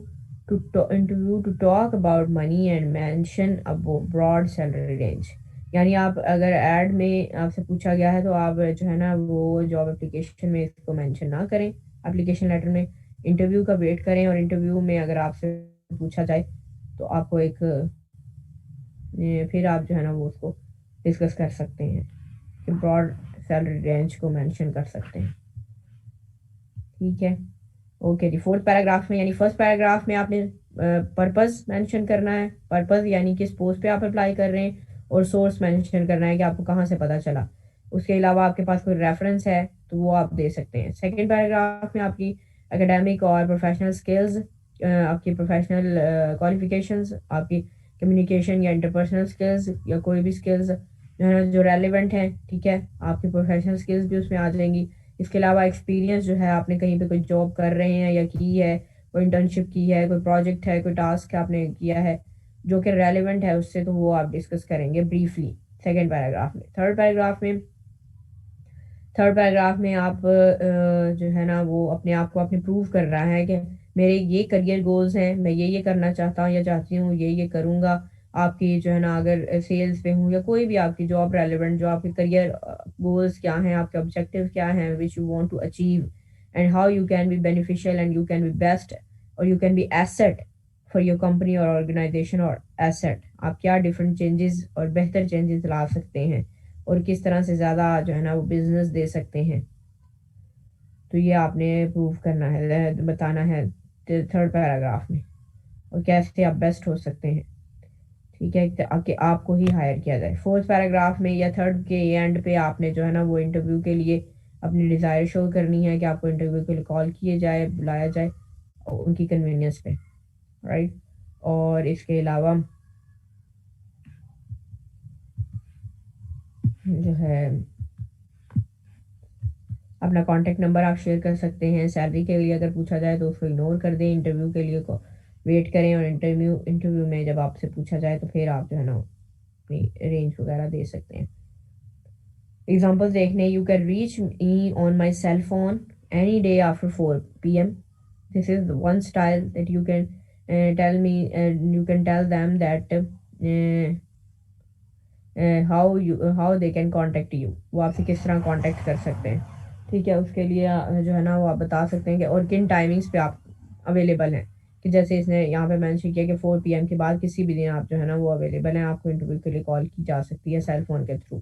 to talk about money and mention a broad salary range. यानी आप अगर add में आपसे पूछा गया है तो आप जो है ना वो जॉब एप्लीकेशन में इसको मेंशन ना करें, एप्लीकेशन लेटर में. इंटरव्यू का वेट करें, और इंटरव्यू में अगर आपसे पूछा जाए तो आपको एक फिर आप जो है ना वो उसको डिस्कस कर सकते हैं कि ब्रॉड सैलरी रेंज को मेंशन कर सकते हैं. ठीक है, ओके जी. फोर्थ पैराग्राफ में, यानी फर्स्ट पैराग्राफ में आपने पर्पस मेंशन करना है, पर्पस यानी किस पोस्ट पे आप अप्लाई कर रहे हैं, और सोर्स मेंशन करना है कि आपको कहाँ से पता चला. उसके अलावा आपके पास कोई रेफरेंस है तो वो आप दे सकते हैं. सेकेंड पैराग्राफ में आपकी एकेडमिक और प्रोफेशनल स्किल्स, आपकी प्रोफेशनल क्वालिफिकेशंस, आपकी कम्युनिकेशन या इंटरपर्सनल स्किल्स या कोई भी स्किल्स जो है जो रेलिवेंट हैं, ठीक है, आपकी प्रोफेशनल स्किल्स भी उसमें आ जाएंगी. इसके अलावा एक्सपीरियंस जो है, आपने कहीं पे कोई जॉब कर रहे हैं या की है, कोई इंटर्नशिप की है, कोई प्रोजेक्ट है, कोई टास्क आपने किया है जो कि रेलिवेंट है उससे, तो वो आप डिस्कस करेंगे ब्रीफली सेकेंड पैराग्राफ में. थर्ड पैराग्राफ में आप जो है ना वो अपने आप को अपने प्रूव कर रहा है कि मेरे ये करियर गोल्स हैं, मैं ये करना चाहता हूँ या चाहती हूँ, ये करूँगा. आपकी जो है ना अगर सेल्स पे हूँ या कोई भी आपकी जॉब रेलेवेंट, जो आपके करियर गोल्स क्या हैं, आपके ऑब्जेक्टिव क्या हैं which you want to achieve, and how you can be beneficial and you can be best, और you can be asset for your company और ऑर्गेनाइजेशन, और एसेट आप क्या डिफरेंट चेंजेस और बेहतर चेंजेस ला सकते हैं, और किस तरह से ज़्यादा जो है ना वो बिजनेस दे सकते हैं. तो ये आपने प्रूव करना है, बताना है थर्ड पैराग्राफ में, और कैसे आप बेस्ट हो सकते हैं. ठीक है, कि आपको ही हायर किया जाए. फोर्थ पैराग्राफ में या थर्ड के एंड पे आपने जो है ना वो इंटरव्यू के लिए अपनी डिज़ायर शो करनी है कि आपको इंटरव्यू के लिए कॉल किए जाए, बुलाया जाए उनकी कन्वीनियंस पे, राइट. और इसके अलावा जो है अपना कॉन्टैक्ट नंबर आप शेयर कर सकते हैं. सैलरी के लिए अगर पूछा जाए तो उसको इग्नोर कर दें, इंटरव्यू के लिए को वेट करें, और इंटरव्यू में जब आपसे पूछा जाए तो फिर आप जो है ना अपनी रेंज वगैरह दे सकते हैं. एग्जाम्पल्स देखने, you can reach me on my cell phone any day after 4 PM. This is one style that you can tell me, you can tell them that how they can contact you, वो आपसे किस तरह contact कर सकते हैं. ठीक है, उसके लिए जो है ना वो आप बता सकते हैं कि और किन टाइमिंग्स पे आप अवेलेबल हैं, कि जैसे इसने यहाँ पे मेंशन किया कि 4 PM के बाद किसी भी दिन आप जो है ना वो अवेलेबल हैं, आपको इंटरव्यू के लिए कॉल की जा सकती है सेल फोन के through.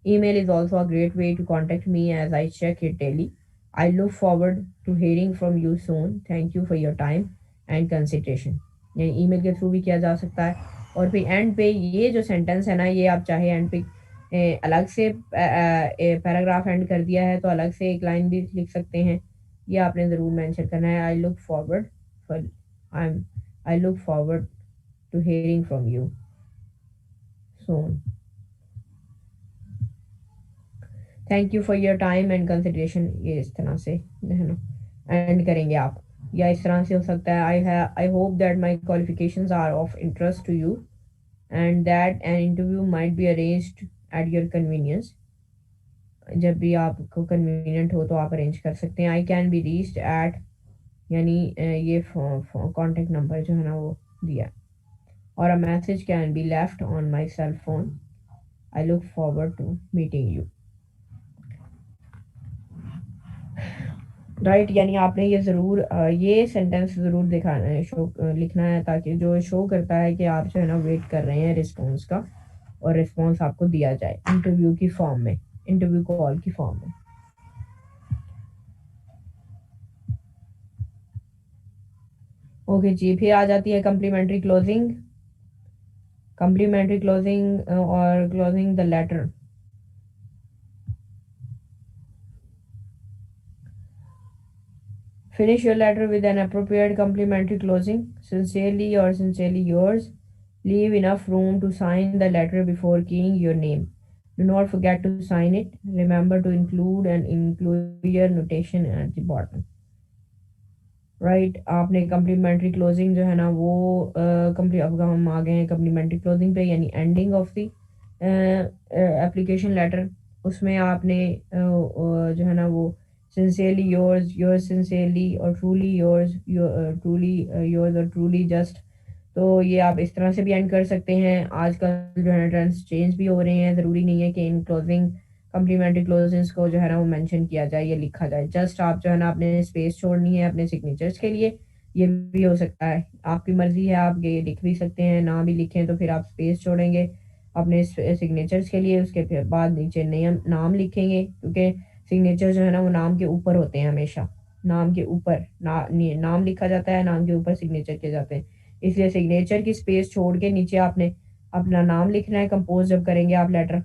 Email is also a great way to contact me as I check it daily. I look forward to hearing from you soon. Thank you for your time and consideration. यानी email के through भी किया जा सकता है, और फिर and पे ये जो सेंटेंस है ना, ये आप चाहे एंड पे अलग से पैराग्राफ एंड कर दिया है तो अलग से एक लाइन भी लिख सकते हैं। ये आपने ज़रूर मेंशन करना है, for I I look forward to hearing from you soon. Thank you for your time and consideration, ये इस तरह से है ना एंड करेंगे आप। या इस तरह से हो सकता है, I hope that my qualifications are of interest to you and that an interview might be arranged at your convenience. जब भी आपको कन्वीनियंट हो तो आप अरेंज कर सकते हैं। आई कैन बी रीच्ड एट, यानी ये कॉन्टेक्ट नंबर जो है ना वो दिया, और a message can be left on my cell phone. I look forward to meeting you. Right, यानी आपने ये ज़रूर ये सेंटेंस ज़रूर दिखाना है, लिखना है, ताकि जो शो करता है कि आप जो है ना वेट कर रहे हैं रिस्पॉन्स का, और रिस्पॉन्स आपको दिया जाए इंटरव्यू की फॉर्म में, इंटरव्यू कॉल की फॉर्म में। ओके जी, फिर आ जाती है कम्प्लीमेंट्री क्लोजिंग। कम्प्लीमेंट्री क्लोजिंग और closing the letter. Finish your letter with an appropriate complimentary closing. Sincerely or sincerely yours. Leave enough room to sign the letter before keying your name. Do not forget to sign it. Remember to include an includer notation at the bottom. Right, आपने complementary closing जो है ना वो अब हम आ गए हैं complementary closing पे, यानी ending of the application letter. उसमें आपने जो है ना वो सिंसियरली योर्स, योर्स सिंसियरली, और ट्रूली योर्स, ट्रूली योर्स, और ट्रूली जस्ट। तो ये आप इस तरह से भी एंड कर सकते हैं। आजकल जो है ट्रेंड्स चेंज भी हो रहे हैं, ज़रूरी नहीं है कि इन क्लोजिंग कम्प्लीमेंट्री क्लोजेस को जो है ना वो मेंशन किया जाए या लिखा जाए। जस्ट आप जो है ना अपने स्पेस छोड़नी है अपने सिग्नेचर्स के लिए। ये भी हो सकता है, आपकी मर्जी है, आप ये लिख भी सकते हैं, ना भी लिखें तो फिर आप स्पेस छोड़ेंगे अपने सिग्नेचर्स के लिए। उसके फिर बाद नीचे नाम लिखेंगे, क्योंकि सिग्नेचर जो है ना वो नाम के ऊपर होते हैं हमेशा। नाम के ऊपर नाम लिखा जाता है, नाम के ऊपर सिग्नेचर किए जाते हैं। इसलिए सिग्नेचर की स्पेस छोड़ के नीचे आपने अपना नाम लिखना है। कंपोज जब करेंगे आप लेटर,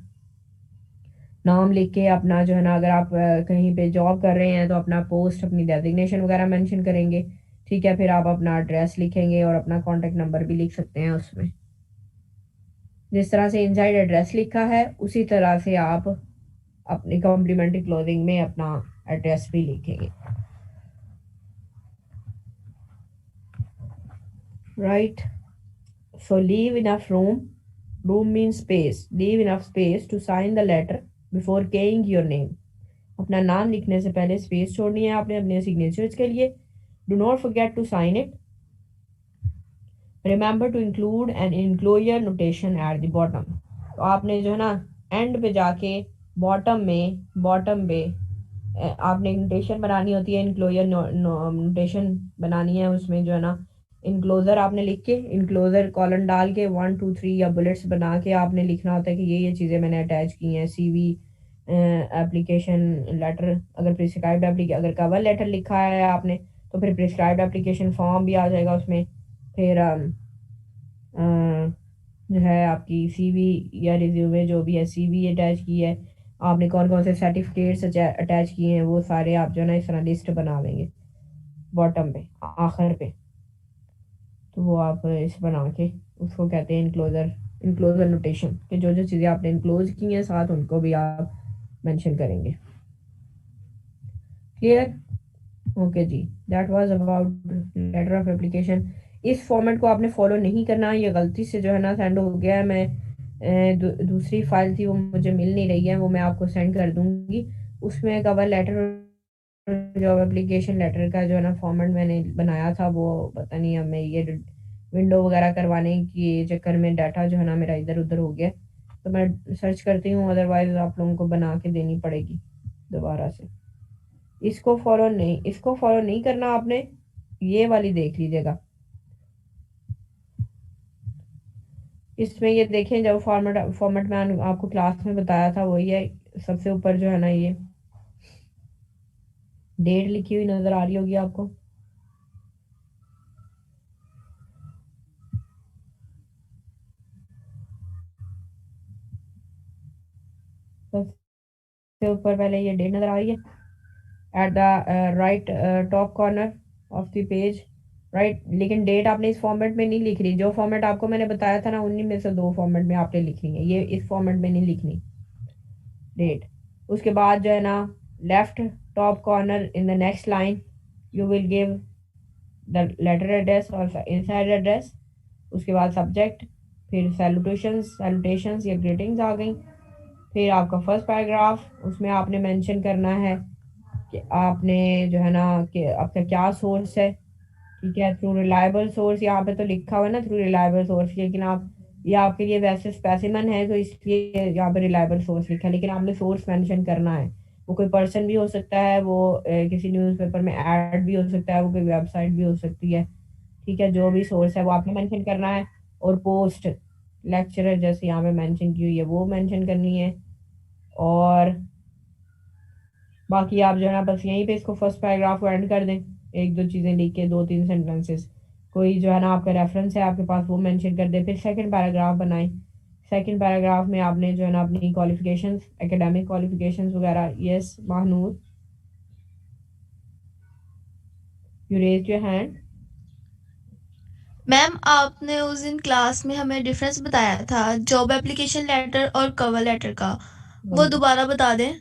नाम लिख के अपना जो है ना, अगर आप कहीं पे जॉब कर रहे हैं तो अपना पोस्ट, अपनी डेजिग्नेशन वगैरह मेंशन करेंगे। ठीक है, फिर आप अपना एड्रेस लिखेंगे और अपना कॉन्टेक्ट नंबर भी लिख सकते हैं उसमें। जिस तरह से इनसाइड एड्रेस लिखा है उसी तरह से आप अपनी कॉम्प्लीमेंट्री क्लोजिंग में अपना एड्रेस भी लिखेंगे। Right, so leave enough room means space, leave enough space to sign the letter before keying your name। अपना नाम लिखने से पहले स्पेस छोड़नी है आपने अपने सिग्नेचर्स के लिए। Do not forget to sign it. Remember to include an enclosure notation at the bottom. तो आपने जो है ना एंड पे जाके बॉटम पे आपने नोटेशन बनानी होती है, इंक्लोजर नोटेशन बनानी है। उसमें जो है ना इनक्लोजर आपने लिख के, इनक्लोजर कॉलन डाल के 1 2 3 या बुलेट्स बना के आपने लिखना होता है कि ये चीज़ें मैंने अटैच की हैं। सीवी, एप्लीकेशन लेटर, अगर प्रिस्क्राइब्ड एप्लीकेशन, अगर कवर लेटर लिखा है आपने तो फिर प्रिस्क्राइब्ड एप्लीकेशन फॉर्म भी आ जाएगा उसमें। फिर जो है आपकी सीवी या रिज्यूमे जो भी है, सीवी अटैच की है आपने, कौन कौन से सर्टिफिकेट्स अटैच किए हैं, वो सारे आप जो है ना इस तरह लिस्ट बना देंगे बॉटम पे, आखिर पे। तो वो आप इस बना के उसको कहते हैं इनक्लोजर नोटेशन, कि जो जो चीज़ें आपने इनक्लोज की हैं साथ उनको भी आप मेंशन करेंगे। क्लियर? ओके जी, that was about letter of application. इस फॉर्मेट को आपने फॉलो नहीं करना, ये गलती से जो है ना सेंड हो गया है। मैं दूसरी फाइल थी वो मुझे मिल नहीं रही है, वो मैं आपको सेंड कर दूंगी। उसमें cover letter, job application letter का जो है ना फॉर्मेट मैंने बनाया था, वो पता नहीं अब मैं ये विंडो वगैरह करवाने के चक्कर में डाटा जो है ना मेरा इधर उधर हो गया। तो मैं सर्च करती हूँ, अदरवाइज आप लोगों को बना के देनी पड़ेगी दोबारा से। इसको फॉलो नहीं करना आपने, ये वाली देख लीजिएगा। इसमें ये देखें, जब फॉर्मेट मैंने आपको क्लास में बताया था वही है। सबसे ऊपर जो है ना ये डेट लिखी हुई नजर आ रही होगी आपको। सबसे ऊपर पहले ये डेट नज़र आ रही है at the right top corner of the page, right. लेकिन डेट आपने इस फॉर्मेट में नहीं लिख रही, जो फॉर्मेट आपको मैंने बताया था ना, उन्हीं में से दो फॉर्मेट में आपने लिखनी है, ये इस फॉर्मेट में नहीं लिखनी डेट। उसके बाद जो है ना, left top corner in the next line you will give the letter address और इनसाइड एड्रेस। उसके बाद सब्जेक्ट, फिर सैल्यूटेशंस या ग्रीटिंग्स आ गई। फिर आपका फर्स्ट पैराग्राफ, उसमें आपने मेंशन करना है कि आपने जो है ना कि आपका क्या सोर्स है। ठीक है, थ्रू रिलायबल सोर्स यहाँ पे तो लिखा हुआ है ना, थ्रू रिलायबल सोर्स, लेकिन आप ये आपके लिए वैसे स्पेसिमन है तो इसलिए यहाँ पे रिलायबल सोर्स लिखा है, लेकिन आपने सोर्स मेंशन करना है। वो कोई पर्सन भी हो सकता है, वो किसी न्यूज़पेपर में ऐड भी हो सकता है, वो कोई वेबसाइट भी हो सकती है। ठीक है, जो भी सोर्स है वो आपने मेंशन करना है। और पोस्ट लेक्चरर जैसे यहाँ पे मेंशन की हुई है वो मेंशन करनी है। और बाकी आप जो है ना बस यहीं पे इसको फर्स्ट पैराग्राफ को एंड कर दें, एक दो चीज़ें लिख के, दो तीन सेंटेंसेस, कोई जो है ना आपका रेफरेंस है आपके पास वो मेंशन कर दें। फिर सेकंड पैराग्राफ बनाएं। सेकंड पैराग्राफ में आपने जो है ना अपनी क्वालिफिकेशंस, एकेडमिक क्वालिफिकेशंस वगैरह। Yes Mahnoor, you raise your hand. Ma'am आपने उस दिन क्लास में हमें डिफरेंस बताया था जॉब एप्लीकेशन लेटर और कवर लेटर का, वो दोबारा बता दें।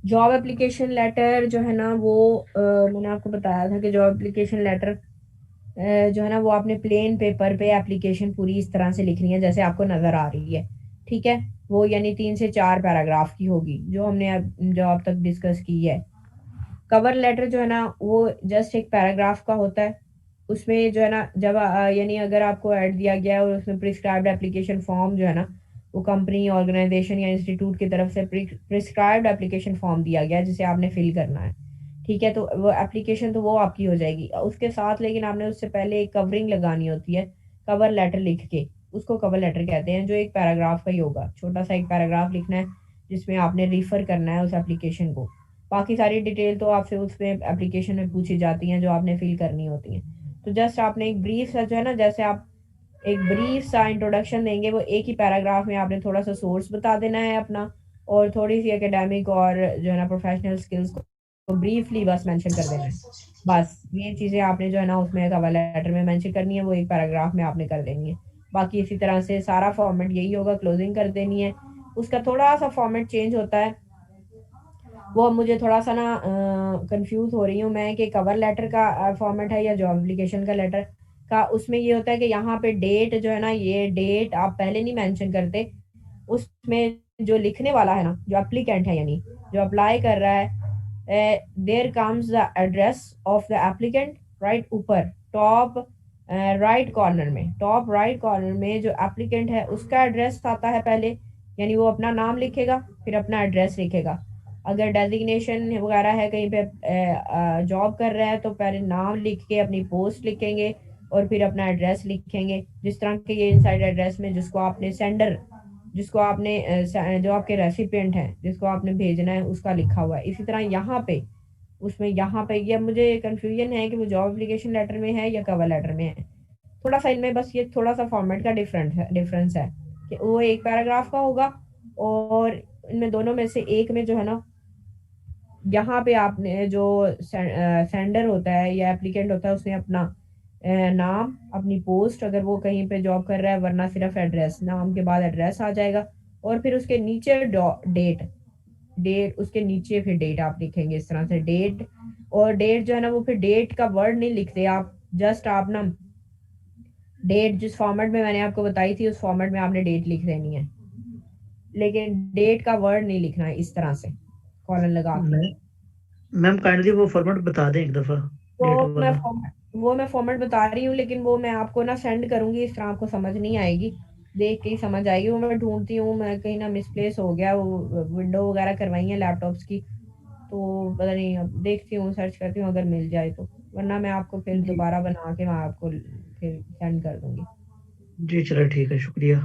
जॉब एप्लीकेशन लेटर जो है ना वो मैंने आपको बताया था कि जॉब एप्लीकेशन लेटर जो है ना वो आपने प्लेन पेपर पे एप्लीकेशन पूरी इस तरह से लिखनी है जैसे आपको नजर आ रही है। ठीक है, वो यानी 3 से 4 पैराग्राफ की होगी जो हमने अब तक डिस्कस की है। कवर लेटर जो है ना वो जस्ट एक पैराग्राफ का होता है। उसमें जो है ना जब यानी अगर आपको ऐड दिया गया है और उसमें प्रिस्क्राइब्ड एप्लीकेशन फॉर्म जो है ना, वो कंपनी, ऑर्गेनाइजेशन या इंस्टीट्यूट की तरफ से प्रिस्क्राइब्ड एप्लीकेशन फॉर्म दिया गया है जिसे आपने फिल करना है। ठीक है, तो वो एप्लीकेशन तो वो आपकी हो जाएगी उसके साथ, लेकिन आपने उससे पहले एक कवरिंग लगानी होती है, कवर लेटर लिख के। उसको कवर लेटर कहते हैं, जो एक पैराग्राफ का ही होगा, छोटा सा एक पैराग्राफ लिखना है जिसमें आपने रिफर करना है उस एप्लीकेशन को। बाकी सारी डिटेल तो आपसे उसमें एप्लीकेशन में पूछी जाती हैं जो आपने फिल करनी होती हैं। तो जस्ट आपने एक ब्रीफ सा जो है ना, जैसे आप एक ब्रीफ सा इंट्रोडक्शन देंगे, वो एक ही पैराग्राफ में आपने थोड़ा सा सोर्स बता देना है अपना, और थोड़ी सी एकेडमिक और जो है ना प्रोफेशनल स्किल्स को ब्रीफली बस मेंशन कर देना है। बस ये चीज़ें आपने जो है ना उसमें कवर लेटर में मेंशन करनी है, वो एक पैराग्राफ में आपने कर देनी है। बाकी इसी तरह से सारा फॉर्मेट यही होगा, क्लोजिंग कर देनी है। उसका थोड़ा सा फॉर्मेट चेंज होता है, वो मुझे थोड़ा सा ना कंफ्यूज हो रही हूँ मैं कि कवर लेटर का फॉर्मेट है या जॉब एप्लीकेशन का लेटर का। उसमें ये होता है कि यहाँ पे डेट जो है ना, ये डेट आप पहले नहीं मेंशन करते, उसमें जो लिखने वाला है ना, जो एप्लीकेंट है यानी जो अप्लाई कर रहा है, there comes the address of the applicant, right ऊपर टॉप राइट कॉर्नर में, टॉप राइट कॉर्नर में जो एप्लीकेंट है उसका एड्रेस आता है पहले, यानी वो अपना नाम लिखेगा फिर अपना एड्रेस लिखेगा। अगर डेजिग्नेशन वगैरह है कहीं पे जॉब कर रहा है तो पहले नाम लिख के अपनी पोस्ट लिखेंगे और फिर अपना एड्रेस लिखेंगे, जिस तरह के ये इनसाइड एड्रेस में जिसको आपने सेंडर, जिसको आपने जो आपके रेसिपिएंट हैं जिसको आपने भेजना है उसका लिखा हुआ है। इसी तरह यहाँ पे, उसमें यहाँ पे ये मुझे कंफ्यूजन है कि वो जॉब एप्लीकेशन लेटर में है या कवर लेटर में है। थोड़ा सा इनमें बस ये थोड़ा सा फॉर्मेट का डिफरेंस है कि वो एक पैराग्राफ का होगा, और इनमें दोनों में से एक में जो है ना, यहाँ पे आपने जो सेंडर होता है या एप्लीकेंट होता है उसने अपना नाम, अपनी पोस्ट अगर वो कहीं पे जॉब कर रहा है, वरना सिर्फ एड्रेस, नाम के बाद एड्रेस आ जाएगा, और फिर उसके नीचे डेट, डेट उसके नीचे फिर डेट आप लिखेंगे इस तरह से डेट। और डेट जो है ना वो फिर डेट का वर्ड नहीं लिखते आप, जस्ट आप ना डेट जिस फॉर्मेट में मैंने आपको बताई थी उस फॉर्मेट में आपने डेट लिख देनी है, लेकिन डेट का वर्ड नहीं लिखना है इस तरह से कॉलन लगा के। मैं मैम काइंडली वो फॉर्मेट बता दें एक दफा, डेट वो मैं वाला। फॉर्मेट वो मैं फॉर्मेट बता रही हूँ, लेकिन वो मैं आपको ना सेंड करूंगी, इस तरह आपको समझ नहीं आएगी, देख के ही समझ आएगी। वो मैं ढूंढती हूँ, मैं कहीं ना मिसप्लेस हो गया, वो विंडो वगैरह करवाई है लैपटॉप्स की, तो पता नहीं, अब देखती हूँ, सर्च करती हूँ अगर मिल जाए तो, वरना मैं आपको फिर जी दोबारा बना के मैं आपको फिर सेंड कर दूंगी। जी, चलो ठीक है, शुक्रिया।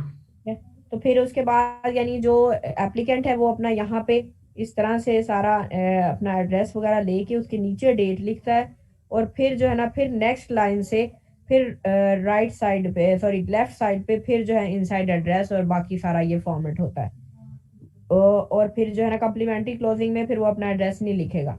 है। तो फिर उसके बाद यानी जो एप्लीकेंट है वो अपना यहाँ पे इस तरह से सारा अपना एड्रेस वगैरह लेके उसके नीचे डेट लिखता है, और फिर जो है ना फिर नेक्स्ट लाइन से फिर राइट साइड पे, सॉरी लेफ्ट साइड पे फिर जो है इनसाइड एड्रेस और बाकी सारा ये फॉर्मेट होता है। और फिर जो है ना कम्प्लीमेंट्री क्लोजिंग में फिर वो अपना एड्रेस नहीं लिखेगा,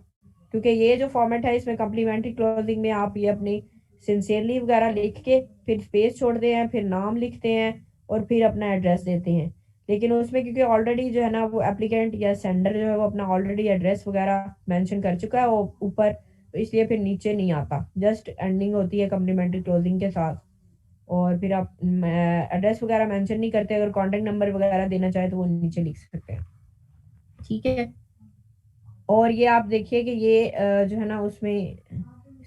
क्योंकि ये जो फॉर्मेट है इसमें कम्प्लीमेंट्री क्लोजिंग में आप ये अपनी सिंसियरली वगैरह लिख के फिर स्पेस छोड़ते हैं, फिर नाम लिखते हैं और फिर अपना एड्रेस देते हैं। लेकिन उसमें क्योंकि ऑलरेडी जो है ना वो एप्लीकेंट या सेंडर जो है वो अपना ऑलरेडी एड्रेस वगैरह मेंशन कर चुका है वो ऊपर, तो इसलिए फिर नीचे नहीं आता, जस्ट एंडिंग होती है कम्प्लीमेंट्री क्लोजिंग के साथ। और फिर आप एड्रेस वगैरह मेंशन नहीं करते, अगर कॉन्टेक्ट नंबर वगैरह देना चाहे तो वो नीचे लिख सकते हैं। ठीक है, और ये आप देखिए कि ये जो है ना उसमें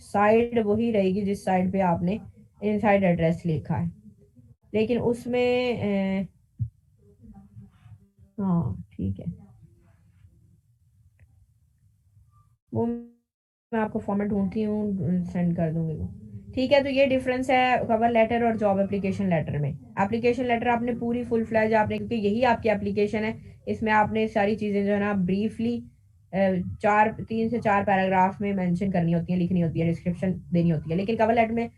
साइड वही रहेगी जिस साइड पे आपने इनसाइड एड्रेस लिखा है, लेकिन उसमें हाँ ठीक है, वो मैं आपको फॉर्मेट ढूंढती हूँ सेंड कर दूंगी वो। ठीक है, तो ये डिफरेंस है कवर लेटर और जॉब एप्लीकेशन लेटर में। एप्लीकेशन लेटर आपने पूरी फुल फ्लैज आपने, क्योंकि यही आपकी एप्लीकेशन है, इसमें आपने सारी चीज़ें जो है ना ब्रीफली 3 से 4 पैराग्राफ में मेंशन करनी होती है, लिखनी होती है, डिस्क्रिप्शन देनी होती है। लेकिन कवर लेटर में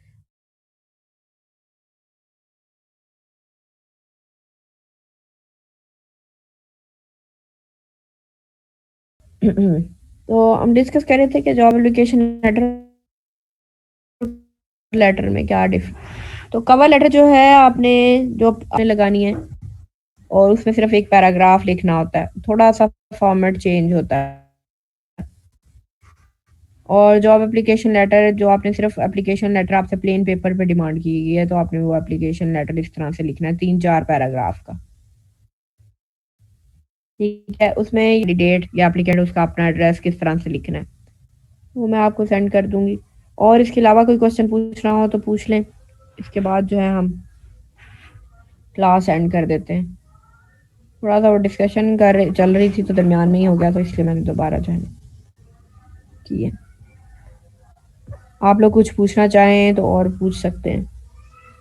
तो हम डिस्कस कर रहे थे कि जॉब एप्लीकेशन लेटर में क्या डिफ, तो कवर लेटर जो है आपने जो आपने लगानी है और उसमें सिर्फ एक पैराग्राफ लिखना होता है, थोड़ा सा फॉर्मेट चेंज होता है। और जॉब एप्लीकेशन लेटर जो आपने सिर्फ एप्लीकेशन लेटर आपसे प्लेन पेपर पे डिमांड की गई है, तो आपने वो एप्लीकेशन लेटर इस तरह से लिखना है 3-4 पैराग्राफ का। ठीक है, उसमें डेट या एप्लीकेंट उसका अपना एड्रेस किस तरह से लिखना है वो मैं आपको सेंड कर दूंगी। और इसके अलावा कोई क्वेश्चन पूछना हो तो पूछ लें, इसके बाद जो है हम क्लास एंड कर देते हैं। थोड़ा सा वो डिस्कशन चल रही थी तो दरमियान में ही हो गया, तो इसलिए मैंने दोबारा जो है की है। आप लोग कुछ पूछना चाहें तो और पूछ सकते हैं।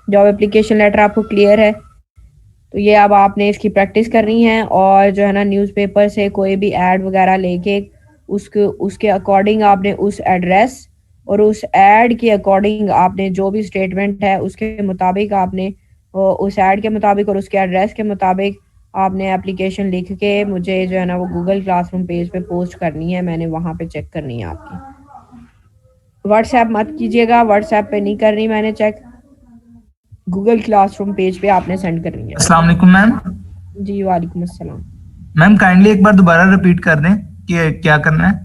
जॉब एप्लीकेशन लेटर आपको क्लियर है, तो ये अब आपने इसकी प्रैक्टिस करनी है, और जो है ना न्यूज़पेपर से कोई भी ऐड वगैरह लेके उसके उसके अकॉर्डिंग आपने उस एड्रेस और उस ऐड के अकॉर्डिंग आपने जो भी स्टेटमेंट है उसके मुताबिक आपने उस ऐड के मुताबिक और उसके एड्रेस के मुताबिक आपने एप्लीकेशन लिख के मुझे जो है ना वो गूगल क्लासरूम पेज पे पोस्ट करनी है, मैंने वहाँ पे चेक करनी है आपकी। व्हाट्सएप मत कीजिएगा, व्हाट्सएप पे नहीं करनी मैंने चेक, गूगल क्लासरूम पेज पे आपने सेंड करनी है। अस्सलाम वालेकुम मैम। जी वालेकुम अस्सलाम। मैम काइंडली एक बार दोबारा रिपीट कर दें कि क्या करना है।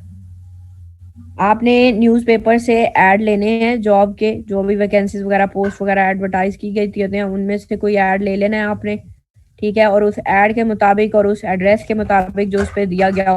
आपने न्यूज़पेपर से ऐड लेने हैं, जॉब के जो भी वैकेंसीज वगैरह पोस्ट वगैरह एडवर्टाइज की गई थी हैं उनमें से कोई ऐड ले लेना है आपने। ठीक है, और उस ऐड के मुताबिक और उस एड्रेस के मुताबिक जो उस पर दिया गया